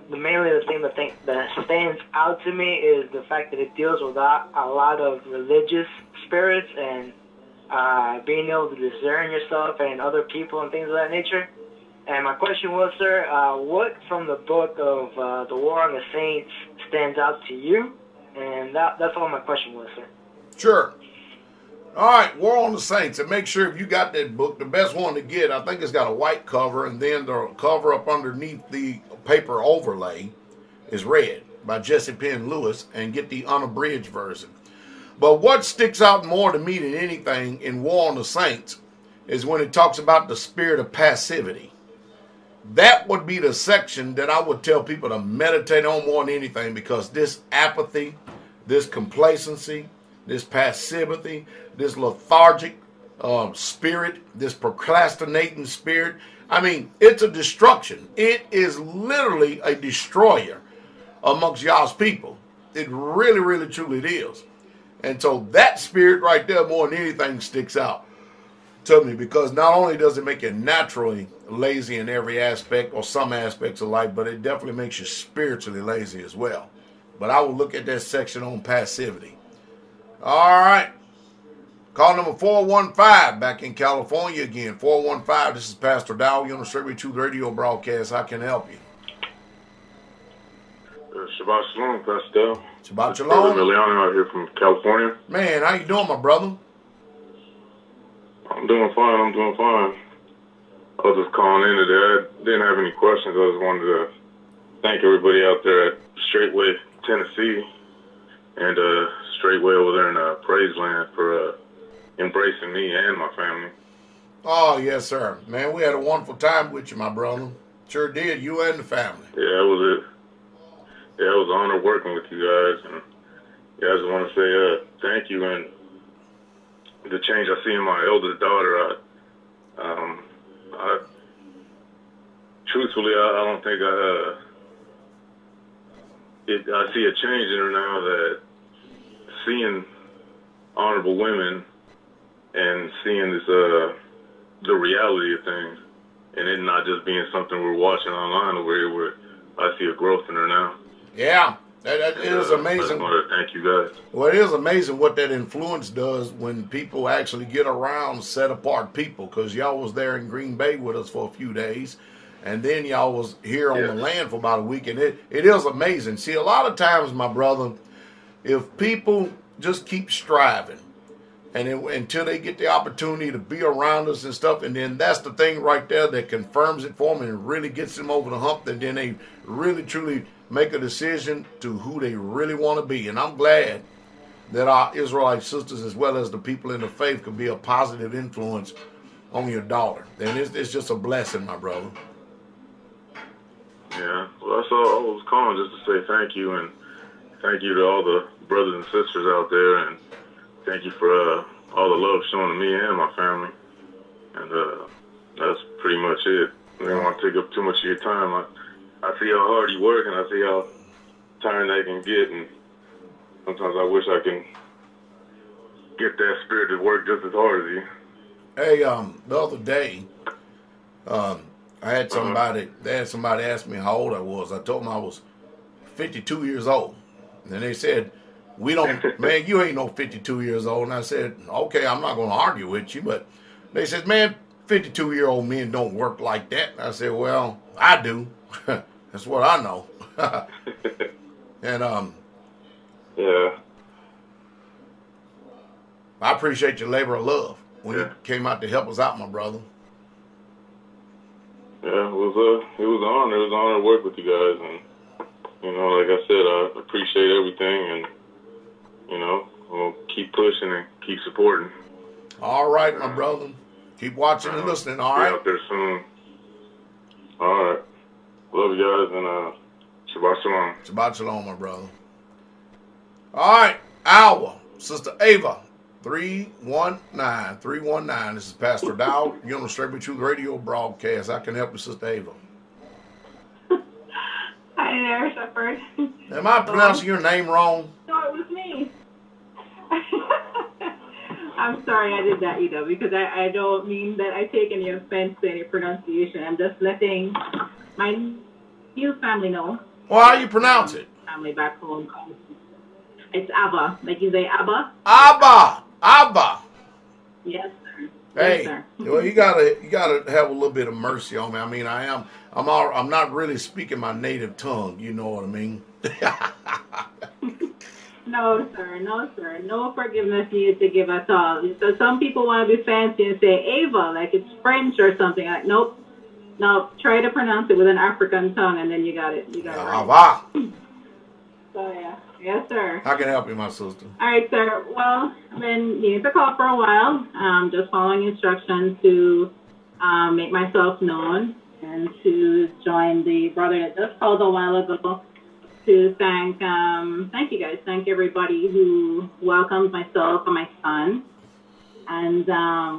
mainly the thing that stands out to me is the fact that it deals with a lot of religious spirits and being able to discern yourself and other people and things of that nature. And my question was, sir, what from the book of The War on the Saints stands out to you? And that's all my question was, sir. Sure. All right, War on the Saints. And make sure if you got that book, the best one to get, I think it's got a white cover, and then the cover up underneath the paper overlay is red by Jesse Penn Lewis, and get the unabridged version. But what sticks out more to me than anything in War on the Saints is when it talks about the spirit of passivity. That would be the section that I would tell people to meditate on more than anything, because this apathy, this complacency, this passivity, this lethargic spirit, this procrastinating spirit, I mean, it's a destruction. It is literally a destroyer amongst y'all's people. It really, really, truly is. And so that spirit right there more than anything sticks out to me, because not only does it make you naturally lazy in every aspect or some aspects of life, but it definitely makes you spiritually lazy as well. But I will look at that section on passivity. All right. Call number 415 back in California again. 415, this is Pastor Dowell UNSENSORED Pearls radio broadcast. How can I help you? Shabbat shalom, Pastor Dowell. Shabbat shalom. Emiliano out here from California. Man, how you doing, my brother? I'm doing fine. I was just calling in today. I didn't have any questions. I just wanted to thank everybody out there at Straitway, Tennessee, and Straitway over there in Praiseland for embracing me and my family. Oh, yes, sir. Man, we had a wonderful time with you, my brother. Sure did, you and the family. Yeah, it was it was an honor working with you guys. And yeah, I just want to say thank you. And the change I see in my eldest daughter, truthfully, I don't think I see a change in her now, that seeing honorable women and seeing this the reality of things, and it not just being something we're watching online over here, where I see a growth in her now. Yeah, that is amazing. I just want to thank you guys. Well, it is amazing what that influence does when people actually get around set apart people, because y'all was there in Green Bay with us for a few days, and then y'all was here on the land for about a week, and it is amazing. See, a lot of times, my brother, if people just keep striving, and until they get the opportunity to be around us and stuff, and then that's the thing right there that confirms it for them and really gets them over the hump, and then they really, truly make a decision to who they really want to be. And I'm glad that our Israelite sisters, as well as the people in the faith, can be a positive influence on your daughter. And it's just a blessing, my brother. Yeah, well, that's all I was calling, just to say thank you, and thank you to all the brothers and sisters out there, and thank you for all the love shown to me and my family. And that's pretty much it. I don't want to take up too much of your time. I see how hard you work, and I see how tired I can get, and sometimes I wish I can get that spirit to work just as hard as you. Hey, the other day, I had somebody ask me how old I was. I told them I was 52 years old. And they said, we don't, man, you ain't no 52 years old. And I said, okay, I'm not going to argue with you. But they said, man, 52-year-old men don't work like that. And I said, well, I do. That's what I know. And, yeah. I appreciate your labor of love when you came out to help us out, my brother. Yeah, it was an honor. It was an honor to work with you guys, and like I said, I appreciate everything, and we'll keep pushing and keep supporting. All right, my brother. Keep watching and listening. All right. Be out there soon. All right. Love you guys, and Shabbat Shalom. Shabbat Shalom, my brother. All right, our Sister Ava. 319. This is Pastor Dowell. You're on the Straitway Truth Radio broadcast. I can help you, Sister Ava. Hi there, Shepherd. Am I pronouncing your name wrong? No, it was me. I'm sorry I did that, because I don't mean that I take any offense to any pronunciation. I'm just letting my new family know. Well, how you pronounce it? Family back home. It's Abba. Like you say Abba? Abba. Yes, sir. Hey, yes, sir. Well, you gotta have a little bit of mercy on me. I mean, I'm not really speaking my native tongue. You know what I mean? No, sir. No forgiveness needed to give at all. So some people want to be fancy and say Ava, like it's French or something. Like, nope. Try to pronounce it with an African tongue, and then you got it. You got it right. So yeah. Yes, sir. How can I help you, my sister? All right, sir. Well, I've been needing to call for a while. Just following instructions to make myself known and to join the brother that just called a while ago to thank you guys. Thank everybody who welcomed myself and my son. And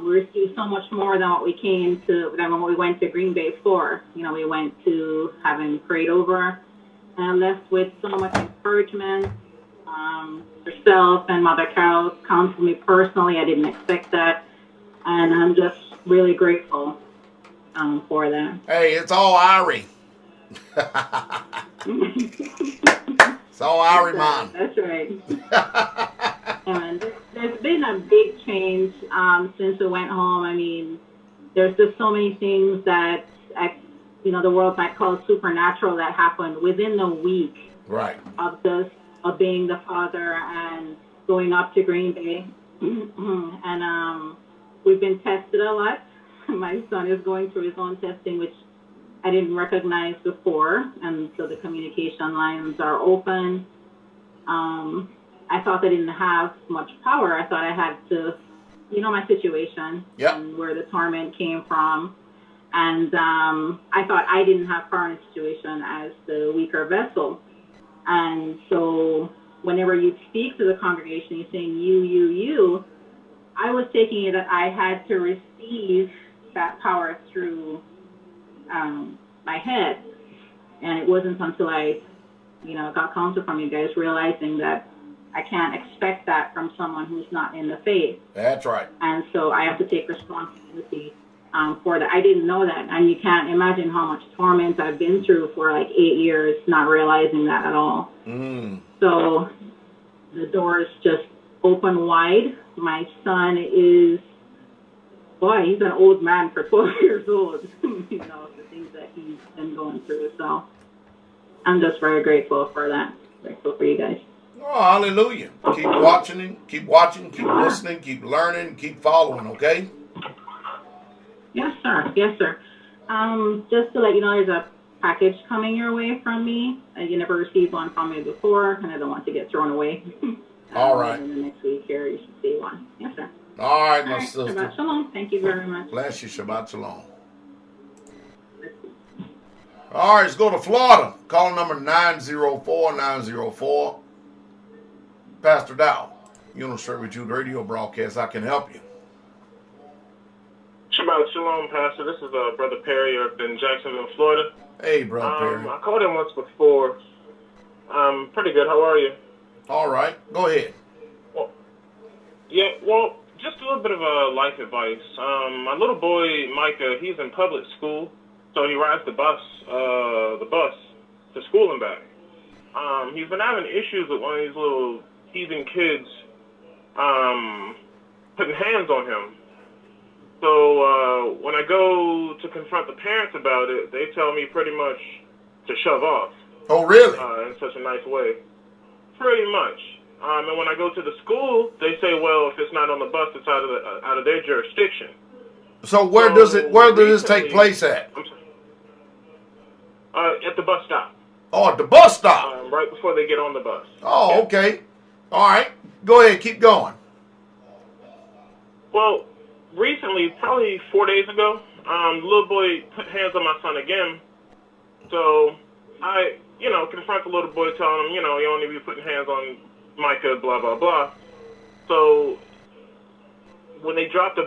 we received so much more than what we than when we went to Green Bay for. We went to having prayed over. And I left with so much encouragement. Yourself and Mother Carol counseled me personally. I didn't expect that. And I'm just really grateful for that. Hey, it's all Irie. It's all Irie, man. That's right. And there's been a big change since we went home. I mean, there's just so many things that the world might call supernatural that happened within the week. Right. Of being the father and going up to Green Bay. And we've been tested a lot. My son is going through his own testing, which I didn't recognize before. And so the communication lines are open. I thought I didn't have much power. I thought I had to, my situation and where the torment came from. And I thought I didn't have power in the situation as the weaker vessel. And so whenever you speak to the congregation, you're saying you, I was taking it that I had to receive that power through my head. And it wasn't until I, got counsel from you guys realizing that I can't expect that from someone who's not in the faith. That's right. And so I have to take responsibility for that. I didn't know that. And you can't imagine how much torment I've been through for like 8 years, not realizing that at all. So the doors just open wide. My son is, he's an old man for 12 years old. The things that he's been going through. So I'm just very grateful for that. Grateful for you guys. Oh, hallelujah. Keep watching, keep listening, keep learning, keep following, okay? Yes, sir. Just to let you know, there's a package coming your way from me. You never received one from me before, and I don't want to get thrown away. All right. In the next week here, you should see one. Yes, sir. All right, my sister. Shabbat shalom. Thank you very much. Bless you. Shabbat shalom. All right, let's go to Florida. Call number 904-904. Pastor Dowell, you're on the Straitway Truth Radio broadcast. I can help you. Shabbat Shalom, Pastor. This is Brother Perry up in Jacksonville, Florida. Hey, Brother Perry. I called in once before. Pretty good. How are you? All right. Go ahead. Well, just a little bit of life advice. My little boy, Micah, he's in public school, so he rides the bus to school and back. He's been having issues with one of these little heathen kids putting hands on him. So when I go to confront the parents about it, they tell me pretty much to shove off. Oh, really? In such a nice way. Pretty much. And when I go to the school, they say, well, if it's not on the bus, it's out of their jurisdiction. So where does this take place at? At the bus stop. Oh, at the bus stop. Right before they get on the bus. Oh, yeah. Okay. All right. Go ahead. Keep going. Well, recently, probably 4 days ago, the little boy put hands on my son again. So I, confront the little boy, telling him, you only be putting hands on Micah, blah, blah, blah. So when they drop the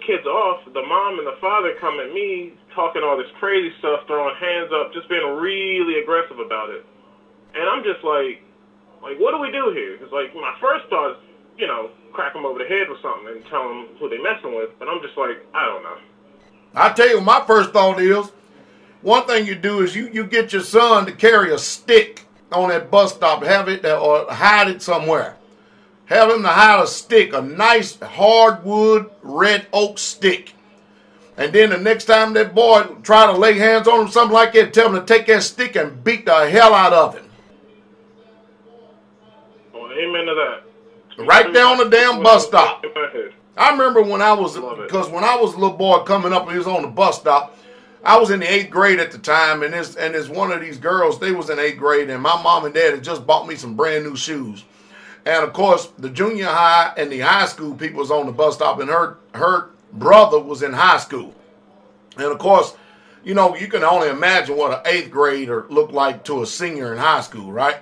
kids off, the mom and the father come at me talking all this crazy stuff, throwing hands up, just being really aggressive about it. And I'm just like, what do we do here? Because, my first thought is, crack them over the head with something and tell them who they messing with. But I'm just like, I don't know. I tell you, my first thought is, one thing you do is you get your son to carry a stick on that bus stop, have it or hide it somewhere. Have him to hide a stick, a nice hardwood red oak stick. And then the next time that boy try to lay hands on him, something like that, tell him to take that stick and beat the hell out of him. Well, amen to that. Right there on the damn bus stop. I remember when I was a little boy coming up and he was on the bus stop, I was in the 8th grade at the time, and there's one of these girls, they was in 8th grade, and my mom and dad had just bought me some brand new shoes. And of course, the junior high and the high school people was on the bus stop, and her brother was in high school. And of course, you can only imagine what an 8th grader looked like to a senior in high school, right?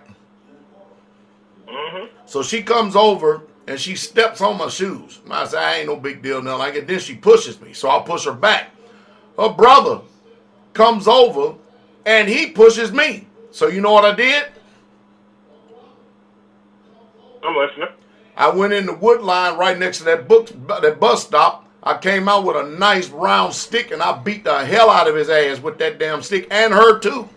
Mm-hmm. So she comes over and she steps on my shoes. And I say, I ain't no big deal, nothing like it. Then she pushes me, so I push her back. Her brother comes over and he pushes me. So you know what I did? I'm listening. I went in the wood line right next to that bus stop. I came out with a nice round stick and I beat the hell out of his ass with that damn stick, and her too.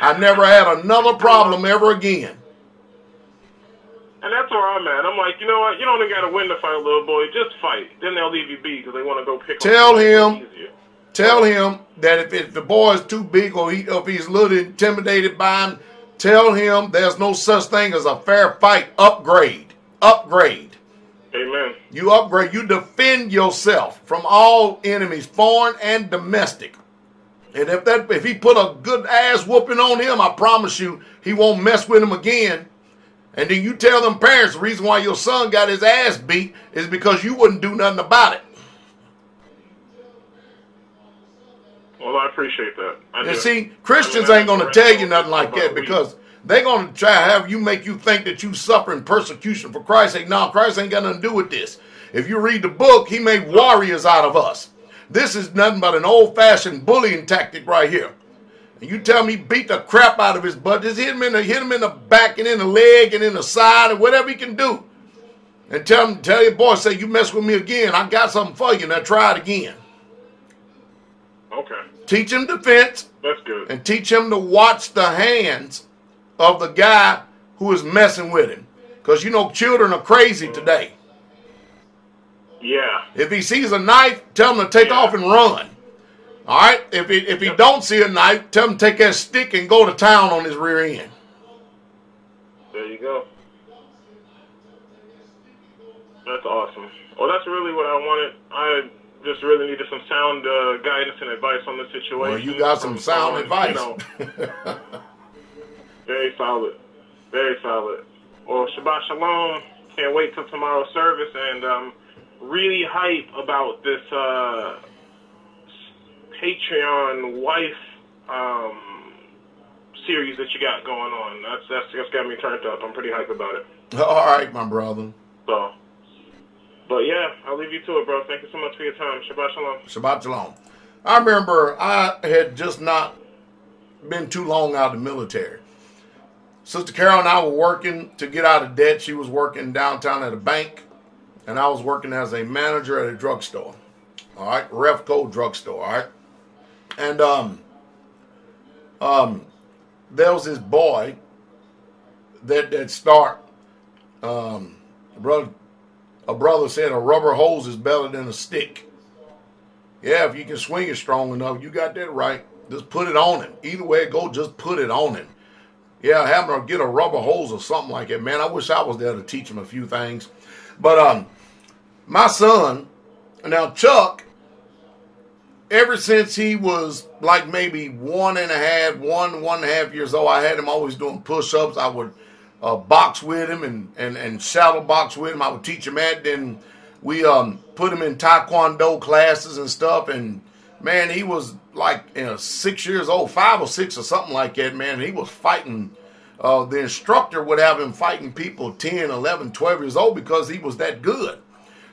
I never had another problem ever again. And that's where I'm at. I'm like, you know what? You don't even got to win the fight, little boy. Just fight. Then they'll leave you be because they want to go pick on you. Tell him that if the boy is too big or if he's a little intimidated by him, tell him there's no such thing as a fair fight. Upgrade. Amen. You upgrade. You defend yourself from all enemies, foreign and domestic. And if he put a good ass whooping on him, I promise you, he won't mess with him again. And then you tell them parents the reason why your son got his ass beat is because you wouldn't do nothing about it. Well, I appreciate that. And see, Christians ain't going to tell you nothing like that because they're going to try to have you make you think that you suffering persecution for Christ. Say, no, Christ ain't got nothing to do with this. If you read the book, he made warriors out of us. This is nothing but an old-fashioned bullying tactic right here. And you tell me beat the crap out of his butt. Just hit him in the back and in the leg and in the side and whatever he can do. And tell your boy, say, you mess with me again, I got something for you. Now try it again. Okay. Teach him defense. That's good. And teach him to watch the hands of the guy who is messing with him. Because, children are crazy today. Yeah. If he sees a knife, tell him to take off and run. All right? If he don't see a knife, tell him to take that stick and go to town on his rear end. There you go. That's awesome. Well, that's really what I wanted. I just really needed some sound guidance and advice on the situation. Well, you got some sound advice. Very solid. Very solid. Well, Shabbat Shalom. Can't wait till tomorrow's service, and really hype about this Patreon wife series that you got going on. That's got me turned up. I'm pretty hype about it. All right, my brother. So, But yeah, I'll leave you to it, bro. Thank you so much for your time. Shabbat shalom. Shabbat shalom. I remember I had just not been too long out of the military. Sister Carol and I were working to get out of debt. She was working downtown at a bank, and I was working as a manager at a drugstore. All right, Refco drugstore. All right, and there was this boy that start. A brother said a rubber hose is better than a stick. Yeah, if you can swing it strong enough, you got that right. Just put it on him. Either way it goes, just put it on him. Yeah, have him get a rubber hose or something like that. Man, I wish I was there to teach him a few things. But my son, now Chuck, ever since he was like maybe 1.5 years old, I had him always doing push-ups. I would box with him and shadow box with him. I would teach him that. Then we put him in Taekwondo classes and stuff. And man, he was like 6 years old, 5 or 6 or something like that, man. He was fighting. The instructor would have him fighting people 10, 11, 12 years old because he was that good.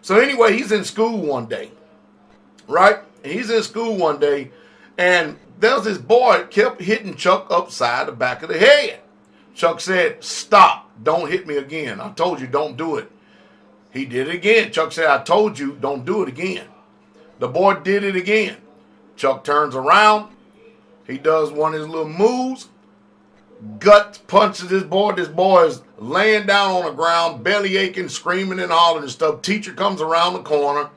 So anyway, he's in school one day, right? He's in school one day, and there's this boy kept hitting Chuck upside the back of the head. Chuck said, "Stop, don't hit me again. I told you don't do it." He did it again. Chuck said, "I told you don't do it again." The boy did it again. Chuck turns around. He does one of his little moves. Gut punches this boy. This boy is laying down on the ground, belly aching, screaming and hollering and stuff. Teacher comes around the corner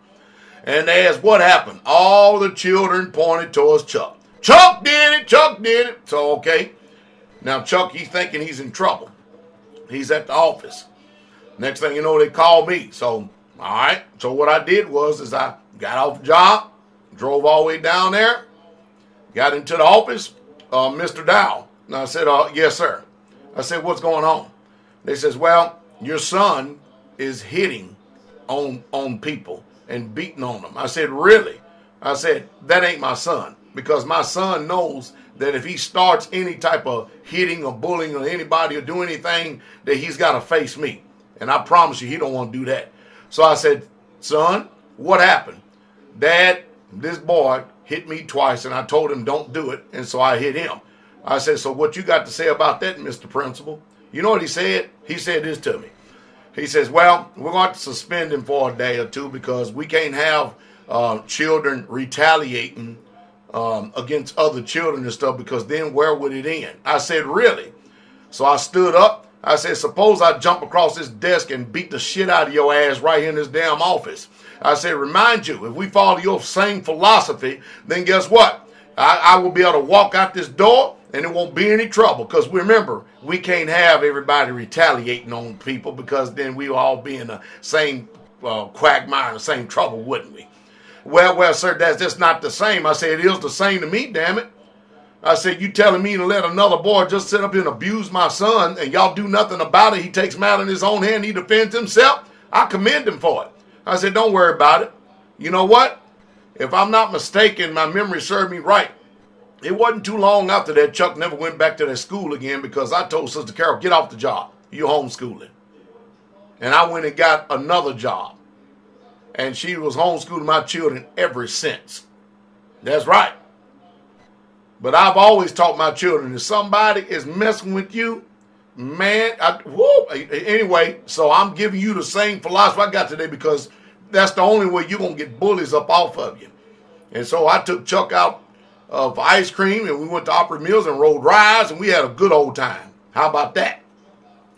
and they ask, "What happened?" All the children pointed towards Chuck. "Chuck did it. Chuck did it." So, okay. Now, Chuck, he's thinking he's in trouble. He's at the office. Next thing you know, they call me. So, all right. So what I did was I got off the job, drove all the way down there, got into the office, Mr. Dowell. And I said, "Yes, sir." I said, "What's going on?" They says, "Well, your son is hitting on people and beating on them." I said, "Really?" I said, "That ain't my son, because my son knows that if he starts any type of hitting or bullying or anybody or do anything, that he's got to face me. And I promise you, he don't want to do that." So I said, "Son, what happened?" "Dad, this boy hit me twice, and I told him don't do it, and so I hit him." I said, "So what you got to say about that, Mr. Principal?" You know what he said? He said this to me. He says, "Well, we're going to suspend him for a day or two because we can't have children retaliating against other children and stuff, because then where would it end?" I said, "Really?" So I stood up. I said, "Suppose I jump across this desk and beat the shit out of your ass right here in this damn office." I said, "Remind you, if we follow your same philosophy, then guess what? I will be able to walk out this door and it won't be any trouble, because remember, we can't have everybody retaliating on people, because then we will all be in the same quagmire, the same trouble, wouldn't we?" Well, sir, that's just not the same." I said, "It is the same to me, damn it." I said, "You telling me to let another boy just sit up here and abuse my son and y'all do nothing about it? He takes matter in his own hand, he defends himself. I commend him for it." I said, "Don't worry about it. You know what? If I'm not mistaken, my memory served me right. It wasn't too long after that Chuck never went back to that school again, because I told Sister Carol, get off the job. You're homeschooling." And I went and got another job. And she was homeschooling my children ever since. That's right. But I've always taught my children, if somebody is messing with you, man, anyway, so I'm giving you the same philosophy I got today, because that's the only way you're going to get bullies up off of you. And so I took Chuck out for ice cream, and we went to Opry Mills and rode rides, and we had a good old time. How about that?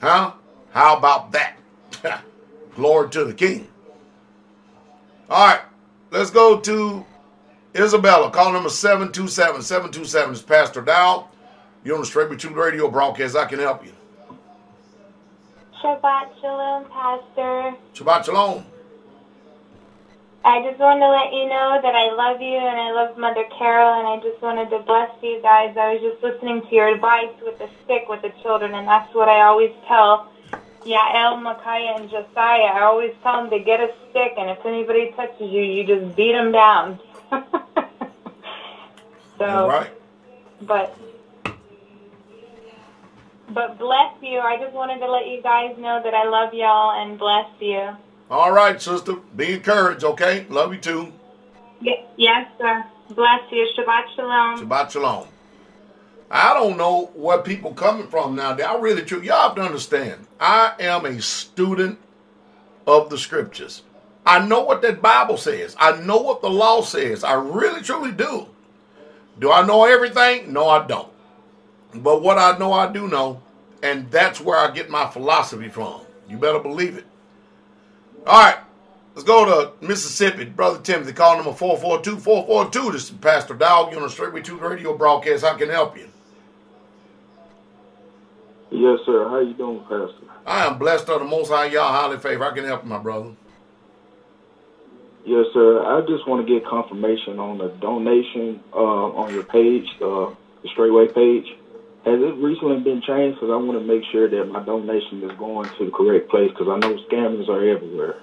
Huh? How about that? Glory to the King. All right, let's go to Isabella, call number 727. 727 is Pastor Dowell. You're on the Straitway Truth Radio broadcast. I can help you. Shabbat Shalom, Pastor. Shabbat Shalom. I just wanted to let you know that I love you and I love Mother Carol, and I just wanted to bless you guys. I was just listening to your advice with the stick with the children, and that's what I always tell Yael, Micaiah, and Josiah. I always tell them to get a stick, and if anybody touches you, you just beat them down. So, right. But bless you. I just wanted to let you guys know that I love y'all and bless you. All right, sister. Be encouraged, okay? Love you too. Yes, sir. Bless you. Shabbat shalom. Shabbat shalom. I don't know where people coming from now. I really, y'all have to understand. I am a student of the scriptures. I know what that Bible says. I know what the law says. I really, truly do. Do I know everything? No, I don't. But what I know, I do know. And that's where I get my philosophy from. You better believe it. All right. Let's go to Mississippi. Brother Timothy, call number 442-442. This is Pastor Dowell UNSENSORED Pearls radio broadcast. How can I help you? Yes, sir. How you doing, Pastor? I am blessed of the Most High, y'all highly favored. I can help you, my brother. Yes, sir. I just want to get confirmation on the donation on your page, the Straitway page. Has it recently been changed? Because I want to make sure that my donation is going to the correct place, because I know scammers are everywhere.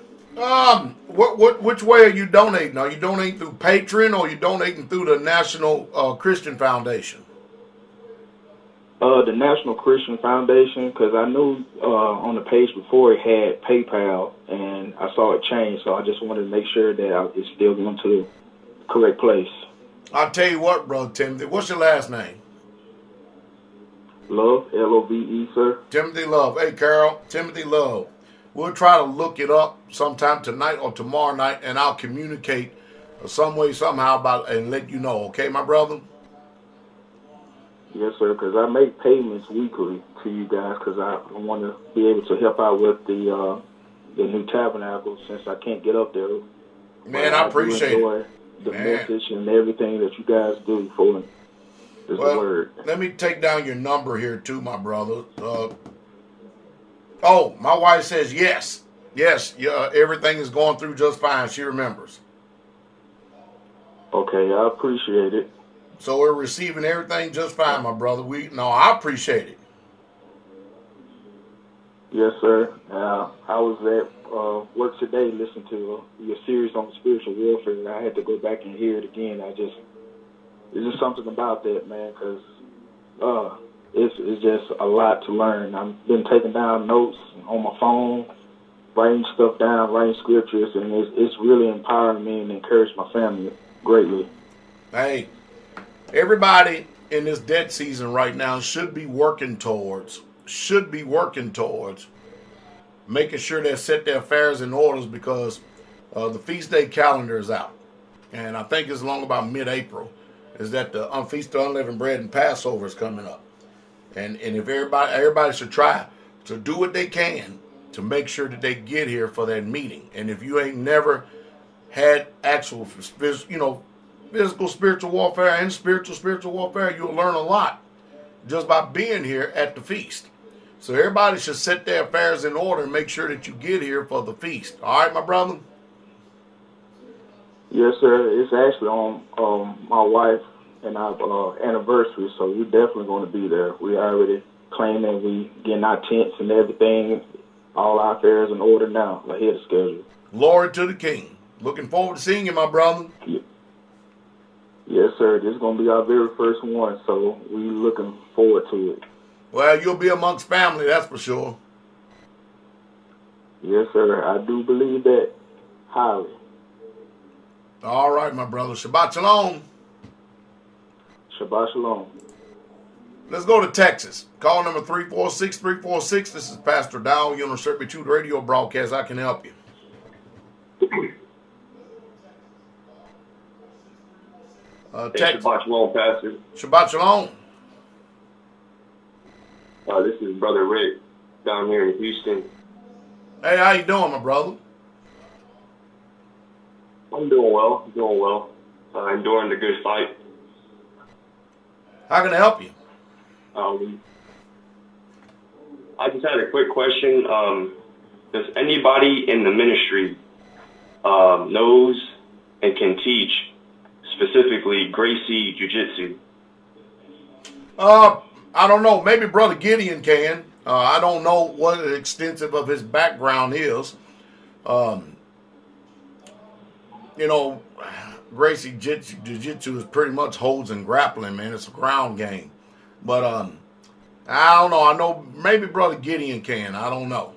Which way are you donating? Are you donating through Patreon, or are you donating through the National Christian Foundation? The National Christian Foundation, because I knew on the page before it had PayPal, and I saw it change, so I just wanted to make sure that it's still going to the correct place. I'll tell you what, Brother Timothy. What's your last name? Love, L-O-V-E, sir. Timothy Love. Hey, Carol, Timothy Love. We'll try to look it up sometime tonight or tomorrow night, and I'll communicate some way, somehow about it and let you know. Okay, my brother? Yes, sir, because I make payments weekly to you guys because I want to be able to help out with the new tabernacle since I can't get up there. Man, I appreciate it. The message and everything that you guys do for it is the word. Let me take down your number here too, my brother. Oh, my wife says yes. Yes, everything is going through just fine. She remembers. Okay, I appreciate it. So we're receiving everything just fine, my brother. I appreciate it. Yes, sir. I was at work today listening to your series on spiritual warfare, and I had to go back and hear it again. It's just something about that, man, because it's just a lot to learn. I've been taking down notes on my phone, writing stuff down, writing scriptures, and it's really empowering me and encouraged my family greatly. Hey, everybody in this dead season right now should be working towards making sure they set their affairs in orders, because the feast day calendar is out. And I think it's along about mid-April is that the Feast of Unleavened Bread and Passover is coming up. And if everybody should try to do what they can to make sure that they get here for that meeting. And if you ain't never had actual physical spiritual warfare and spiritual warfare, you'll learn a lot just by being here at the feast. So everybody should set their affairs in order and make sure that you get here for the feast. All right, my brother? Yes, sir. It's actually on my wife and our anniversary, so we're definitely going to be there. We already claiming we getting our tents and everything, all our affairs in order now, ahead of schedule. Glory to the King. Looking forward to seeing you, my brother. Yes, sir. This is going to be our very first one, so we looking forward to it. Well, you'll be amongst family, that's for sure. Yes, sir. I do believe that highly. All right, my brother. Shabbat shalom. Shabbat shalom. Let's go to Texas. Call number 346-346. This is Pastor Dowell UNSENSORED Pearls radio broadcast. I can help you. Shabbat shalom, Pastor. Shabbat shalom. This is Brother Rick down here in Houston. Hey, how you doing, my brother? I'm doing well. Enduring the good fight. How can I help you? I just had a quick question. Does anybody in the ministry knows and can teach specifically Gracie Jiu-Jitsu? I don't know. Maybe Brother Gideon can. I don't know what extensive of his background is. Gracie Jiu-Jitsu is pretty much holds and grappling, man. It's a ground game. But I don't know. I know maybe Brother Gideon can. I don't know.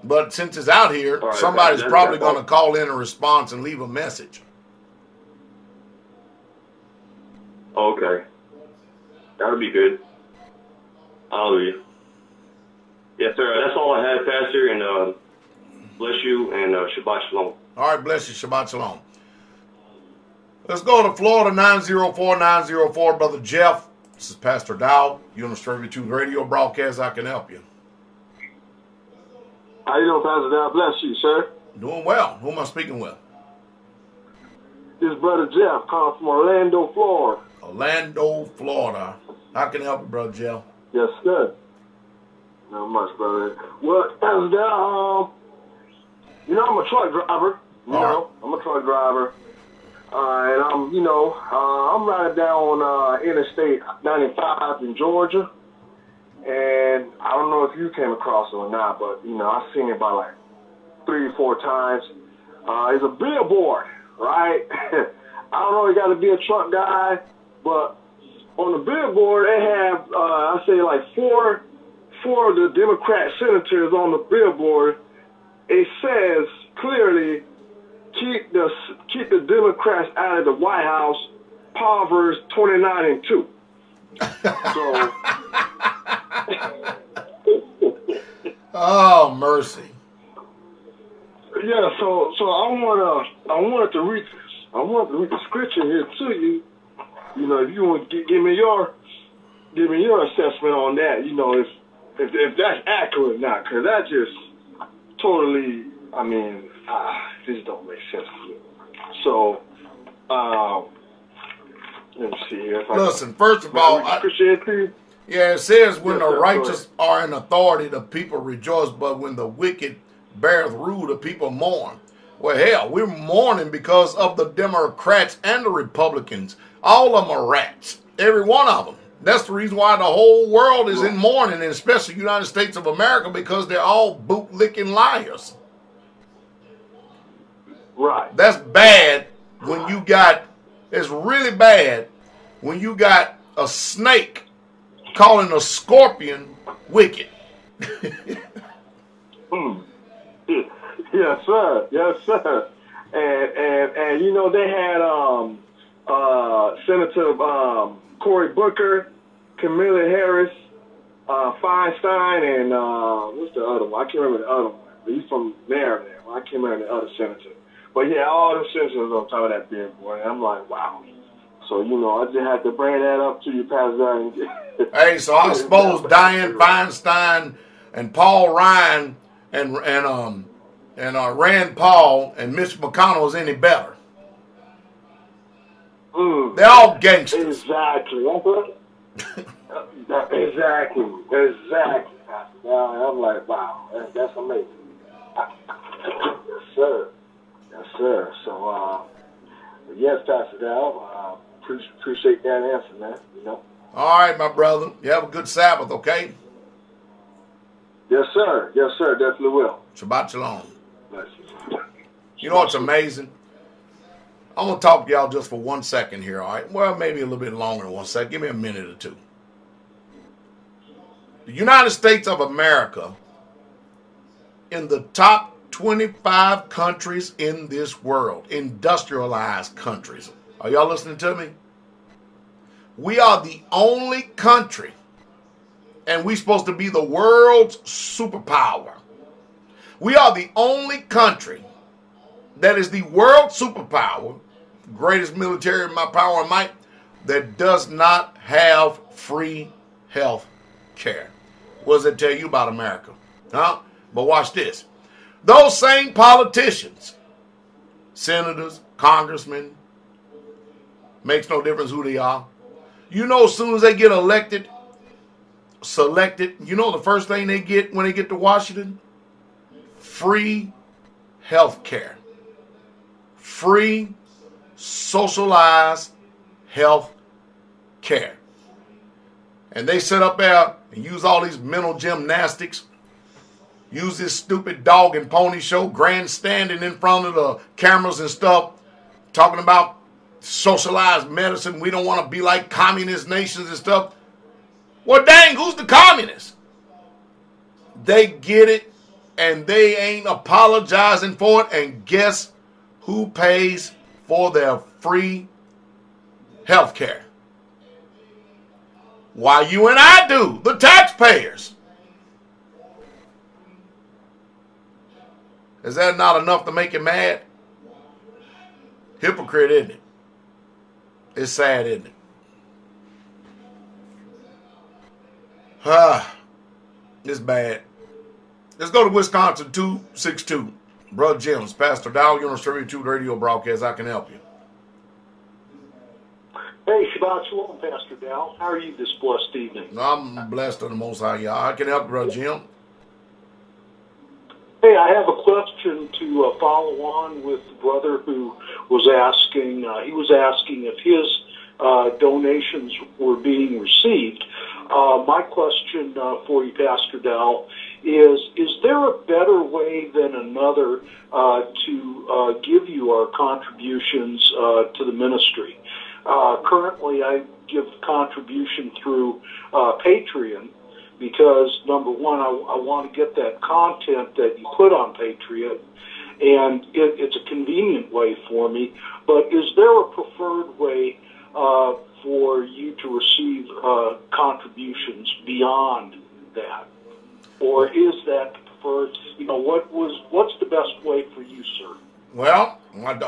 But since it's out here, All right, somebody's that's probably going to call in a response and leave a message. Okay. That'll be good. Hallelujah. Yes, sir. That's all I had, Pastor, and bless you, and Shabbat Shalom. All right, bless you. Shabbat Shalom. Let's go to Florida 904-904. Brother Jeff, this is Pastor Dowell, UNSENSORED Pearls radio broadcast. I can help you. How you doing, Pastor Dowell? Bless you, sir. Doing well. Who am I speaking with? This is Brother Jeff, calling from Orlando, Florida. Orlando, Florida. How can I help you, Brother Jeff? Yes, sir. Not much, brother. Well, Pastor Dowell, I'm a truck driver. I'm a truck driver. And I'm riding down Interstate 95 in Georgia. And I don't know if you came across it or not, but, I've seen it about like 3 or 4 times. It's a billboard, right? I don't know, you got to be a truck guy, but on the billboard, they have, I say like four of the Democrat senators on the billboard. It says clearly, keep the Democrats out of the White House, Proverbs 29:2. So, oh, mercy. Yeah, so I wanted to read this. I wanted to read the scripture here to you. If you want to give me your assessment on that. If that's accurate or not, because that just totally, this don't make sense to me. So, let me see here. Listen, first of all, it says when the righteous are in authority, the people rejoice, but when the wicked beareth rule, the people mourn. Well, hell, we're mourning because of the Democrats and the Republicans. All of them are rats. Every one of them. That's the reason why the whole world is in mourning, and especially the United States of America, because they're all boot-licking liars. Right. That's bad when you got, it's really bad when you got a snake calling a scorpion wicked. Yes, sir. Yes, sir. And they had Senator Cory Booker, Kamala Harris, Feinstein, and what's the other one? I can't remember the other one. He's from Maryland. I can't remember the other senator. But yeah, all them senators on top of that billboard. And I'm like, wow. So, I just had to bring that up to you, Pastor. Hey, so I suppose Dianne Feinstein and Paul Ryan and Rand Paul and Mitch McConnell is any better. They're all gangsters. Exactly. Exactly. I'm like, wow, that's amazing. Yes, sir. Yes, sir. So, yes, Pastor Dowell, appreciate that answer, man. All right, my brother. You have a good Sabbath, okay? Yes, sir. Yes, sir. Definitely will. Shabbat Shalom. Bless you. You know what's amazing? I'm going to talk to y'all just for 1 second here, all right? Well, maybe a little bit longer than 1 second. Give me a minute or two. The United States of America, in the top 25 countries in this world, industrialized countries. Are y'all listening to me? We are the only country, and we're supposed to be the world's superpower. We are the only country that is the world superpower, greatest military power and might, that does not have free health care. What does it tell you about America? Huh? But watch this. Those same politicians, senators, congressmen, makes no difference who they are. As soon as they get elected, selected, the first thing they get when they get to Washington? Free health care. Free socialized health care. And they sit up there and use all these mental gymnastics, use this stupid dog and pony show, grandstanding in front of the cameras and stuff, talking about socialized medicine. We don't want to be like communist nations and stuff. Well, dang, who's the communist? They get it and they ain't apologizing for it. And guess who pays for their free health care? Why, you and I do, the taxpayers. Is that not enough to make you mad? Hypocrite, isn't it? It's sad, isn't it? It's bad. Let's go to Wisconsin 262. Brother Jim's, Pastor Dowell UNSENSORED Pearls radio broadcast. I can help you. Hey, Shabbat Shalom, Pastor Dowell. How are you this blessed evening? I'm blessed of the Most High, y'all. I can help you, Brother Jim. Hey, I have a question to follow on with the brother who was asking. He was asking if his donations were being received. My question for you, Pastor Dowell, is there a better way than another to give you our contributions to the ministry? Currently, I give contribution through Patreon because, number one, I want to get that content that you put on Patreon, and it's a convenient way for me. But is there a preferred way for you to receive contributions beyond that? Or is that preferred? You know, what's the best way for you, sir? Well,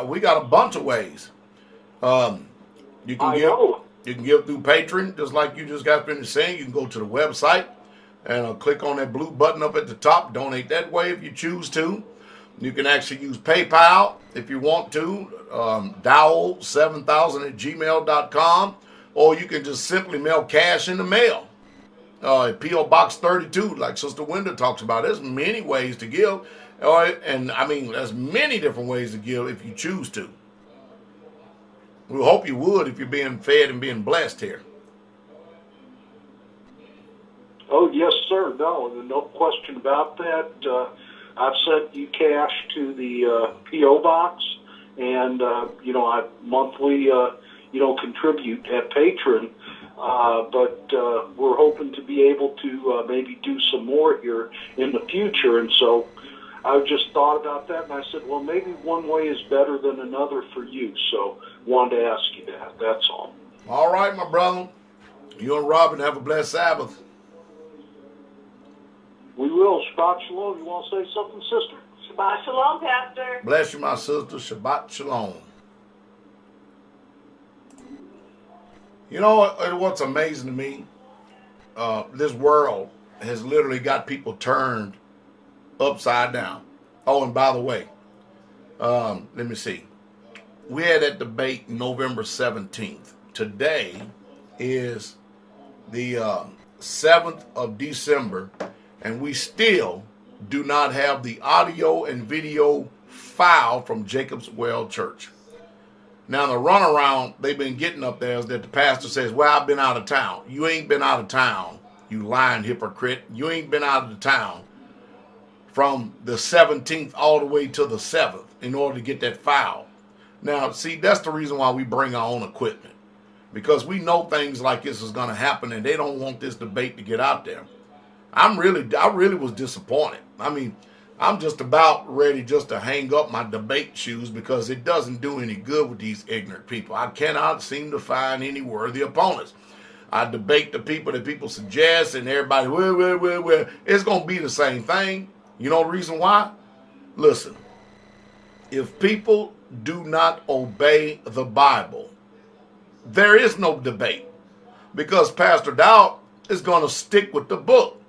we got a bunch of ways. You can give through Patreon, just like you just got finished saying. You can go to the website and click on that blue button up at the top. Donate that way if you choose to. You can actually use PayPal if you want to. Dowell7000@gmail.com, or you can just simply mail cash in the mail. P.O. Box 32, like Sister Wenda talks about. There's many ways to give. And I mean, there's many different ways to give if you choose to. We hope you would if you're being fed and being blessed here. Oh, yes, sir. No question about that. I've sent you cash to the P.O. Box, and, I monthly, contribute at Patreon. But we're hoping to be able to maybe do some more here in the future. And so I just thought about that, and I said, well, maybe one way is better than another for you. So wanted to ask you that. That's all. All right, my brother. You and Robin have a blessed Sabbath. We will. Shabbat Shalom. You want to say something, sister? Shabbat Shalom, Pastor. Bless you, my sister. Shabbat Shalom. You know what's amazing to me? This world has literally got people turned upside down. Oh, and by the way, let me see. We had that debate November 17th. Today is the 7th of December, and we still do not have the audio and video file from Jacob's Well Church. Now, the runaround they've been getting up there is that the pastor says, well, I've been out of town. You ain't been out of town, you lying hypocrite. You ain't been out of the town from the 17th all the way to the 7th in order to get that file. Now, see, that's the reason why we bring our own equipment, because we know things like this is going to happen, and they don't want this debate to get out there. I really was disappointed. I mean, I'm just about ready just to hang up my debate shoes, because it doesn't do any good with these ignorant people. I cannot seem to find any worthy opponents. I debate the people that people suggest, and everybody, well. It's going to be the same thing. You know the reason why? Listen, if people do not obey the Bible, there is no debate, because Pastor Dowell is going to stick with the book.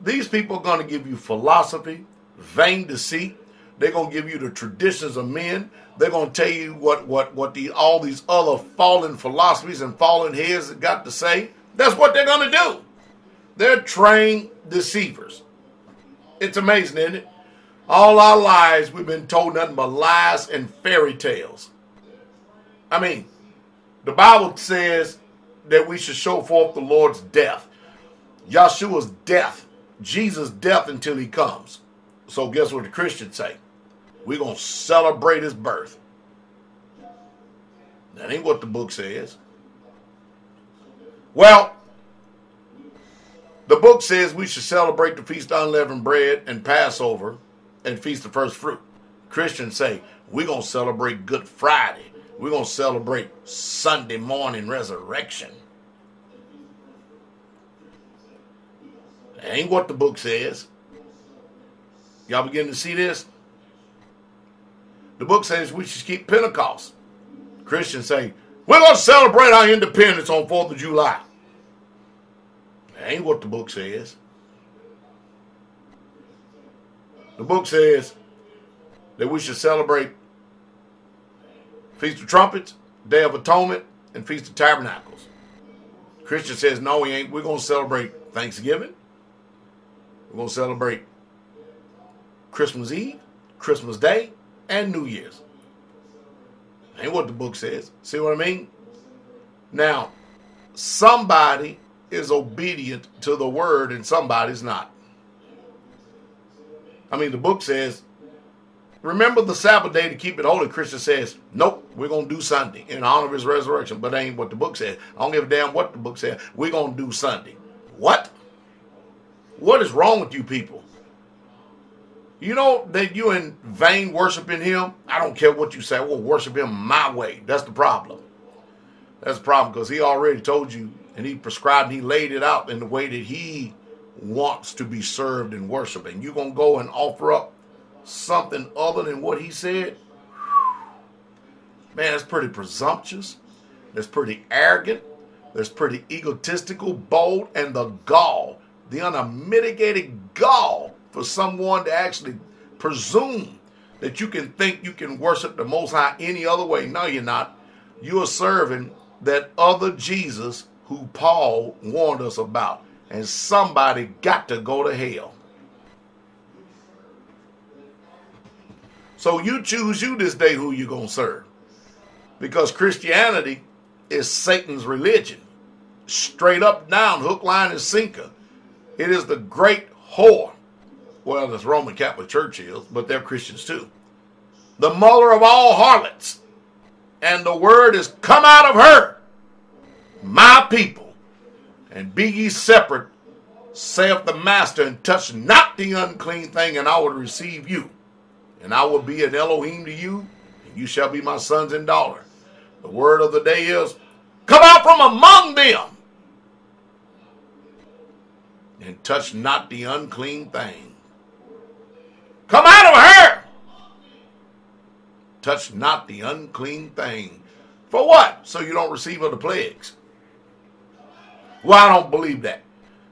These people are going to give you philosophy, vain deceit. They're going to give you the traditions of men. They're going to tell you what all these other fallen philosophies and fallen heads have got to say. That's what they're going to do. They're trained deceivers. It's amazing, isn't it? All our lives we've been told nothing but lies and fairy tales. I mean, the Bible says that we should show forth the Lord's death. Yahshua's death. Jesus' death until he comes. So guess what the Christians say? We're going to celebrate his birth. That ain't what the book says. Well, the book says we should celebrate the Feast of Unleavened Bread and Passover and Feast of First Fruit. Christians say, we're going to celebrate Good Friday. We're going to celebrate Sunday morning resurrection. That ain't what the book says. Y'all beginning to see this? The book says we should keep Pentecost. Christians say, we're going to celebrate our independence on 4th of July. That ain't what the book says. The book says that we should celebrate Feast of Trumpets, Day of Atonement, and Feast of Tabernacles. Christian says, no, we ain't. We're going to celebrate Thanksgiving. We're going to celebrate Christmas Eve, Christmas Day, and New Year's. Ain't what the book says. See what I mean? Now, somebody is obedient to the word and somebody's not. I mean, the book says, remember the Sabbath day to keep it holy. Christian says, nope, we're going to do Sunday in honor of his resurrection. But that ain't what the book says. I don't give a damn what the book says. We're going to do Sunday. What? What is wrong with you people? You know that you in vain worshiping him? I don't care what you say. We'll worship him my way. That's the problem. That's the problem, because he already told you, and he prescribed, he laid it out in the way that he wants to be served and worshiped. And you're going to go and offer up something other than what he said? Man, that's pretty presumptuous. That's pretty arrogant. That's pretty egotistical, bold, and the gall, the unmitigated gall for someone to actually presume that you can think you can worship the Most High any other way. No, you're not. You are serving that other Jesus who Paul warned us about. And somebody got to go to hell. So you choose you this day who you're going to serve. Because Christianity is Satan's religion. Straight up down, hook, line, and sinker. It is the great whore. Well, this Roman Catholic Church is, but they're Christians too. The mother of all harlots. And the word is, come out of her, my people, and be ye separate, saith the master, and touch not the unclean thing, and I will receive you. And I will be an Elohim to you, and you shall be my sons and daughters. The word of the day is, come out from among them, and touch not the unclean thing. Come out of her. Touch not the unclean thing. For what? So you don't receive of the plagues. Well, I don't believe that.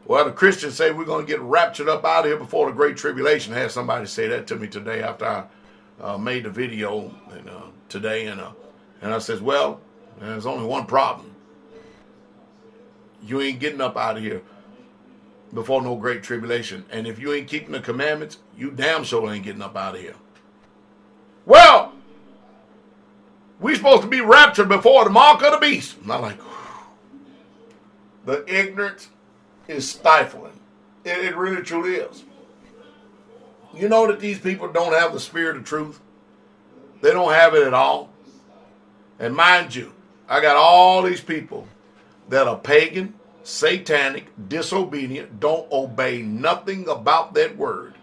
Well, the Christians say we're going to get raptured up out of here before the Great Tribulation. I had somebody say that to me today after I made the video today. And I says, well, there's only one problem. You ain't getting up out of here before no Great Tribulation. And if you ain't keeping the commandments, you damn sure ain't getting up out of here. Well, we supposed to be raptured before the mark of the beast. I'm not like, the ignorance is stifling. It really truly is. You know that these people don't have the spirit of truth. They don't have it at all. And mind you, I got all these people that are pagan, satanic, disobedient, don't obey nothing about that word.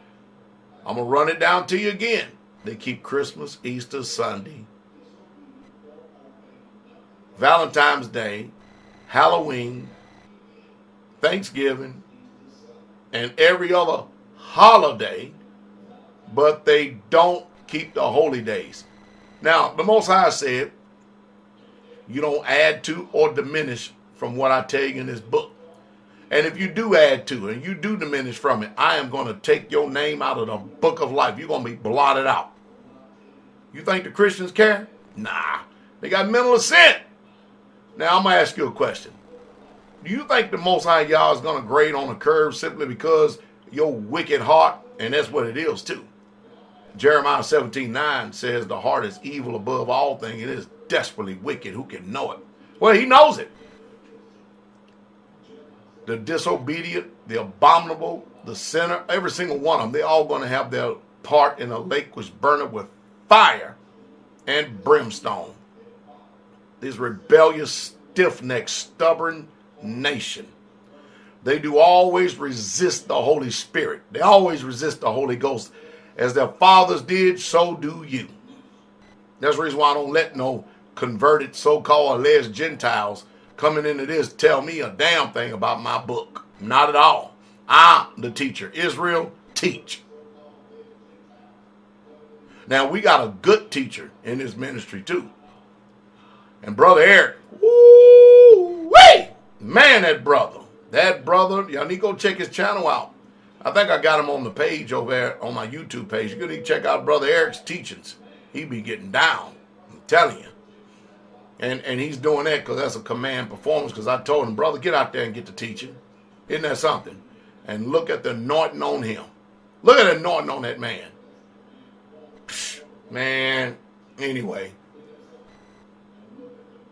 I'm going to run it down to you again. They keep Christmas, Easter, Sunday, Valentine's Day, Halloween, Thanksgiving, and every other holiday, but they don't keep the holy days. Now, the Most High said, you don't add to or diminish from what I tell you in this book. And if you do add to and you do diminish from it, I am going to take your name out of the book of life. You're going to be blotted out. You think the Christians care? Nah. They got mental assent. Now, I'm going to ask you a question. Do you think the Most High Yah is going to grade on a curve simply because your wicked heart, and that's what it is too. Jeremiah 17:9 says the heart is evil above all things. It is desperately wicked. Who can know it? Well, he knows it. The disobedient, the abominable, the sinner, every single one of them, they're all going to have their part in a lake which burneth with fire and brimstone. This rebellious, stiff-necked, stubborn nation. They do always resist the Holy Spirit. They always resist the Holy Ghost. as their fathers did, so do you. That's the reason why I don't let no converted so-called alleged Gentiles coming into this tell me a damn thing about my book. Not at all. I'm the teacher. Israel, teach. Now, we got a good teacher in this ministry, too. And Brother Eric, woo-wee! Man, that brother, y'all need to go check his channel out. I think I got him on the page over there on my YouTube page. You're going to need to check out Brother Eric's teachings. He be getting down. I'm telling you. And he's doing that because that's a command performance, because I told him, brother, get out there and get to teaching. Isn't that something? And look at the anointing on him. Look at the anointing on that man. Psh, man, anyway.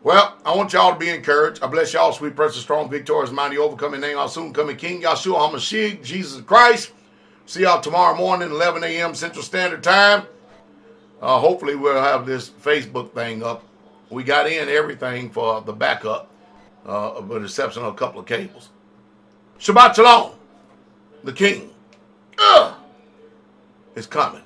Well, I want y'all to be encouraged. I bless y'all, sweet, precious, strong, victorious, mighty, overcoming name, our soon coming King, Yahshua HaMashiach, Jesus Christ. See y'all tomorrow morning, 11 a.m. Central Standard Time. Hopefully we'll have this Facebook thing up. We got in everything for the backup, with the exception of a couple of cables. Shabbat Shalom. The King is coming.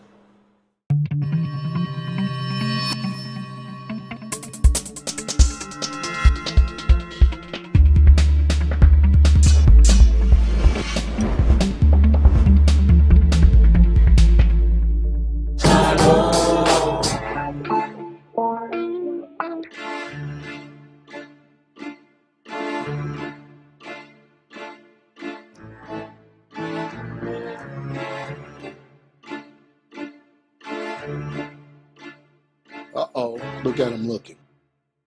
Uh-oh, look at him looking.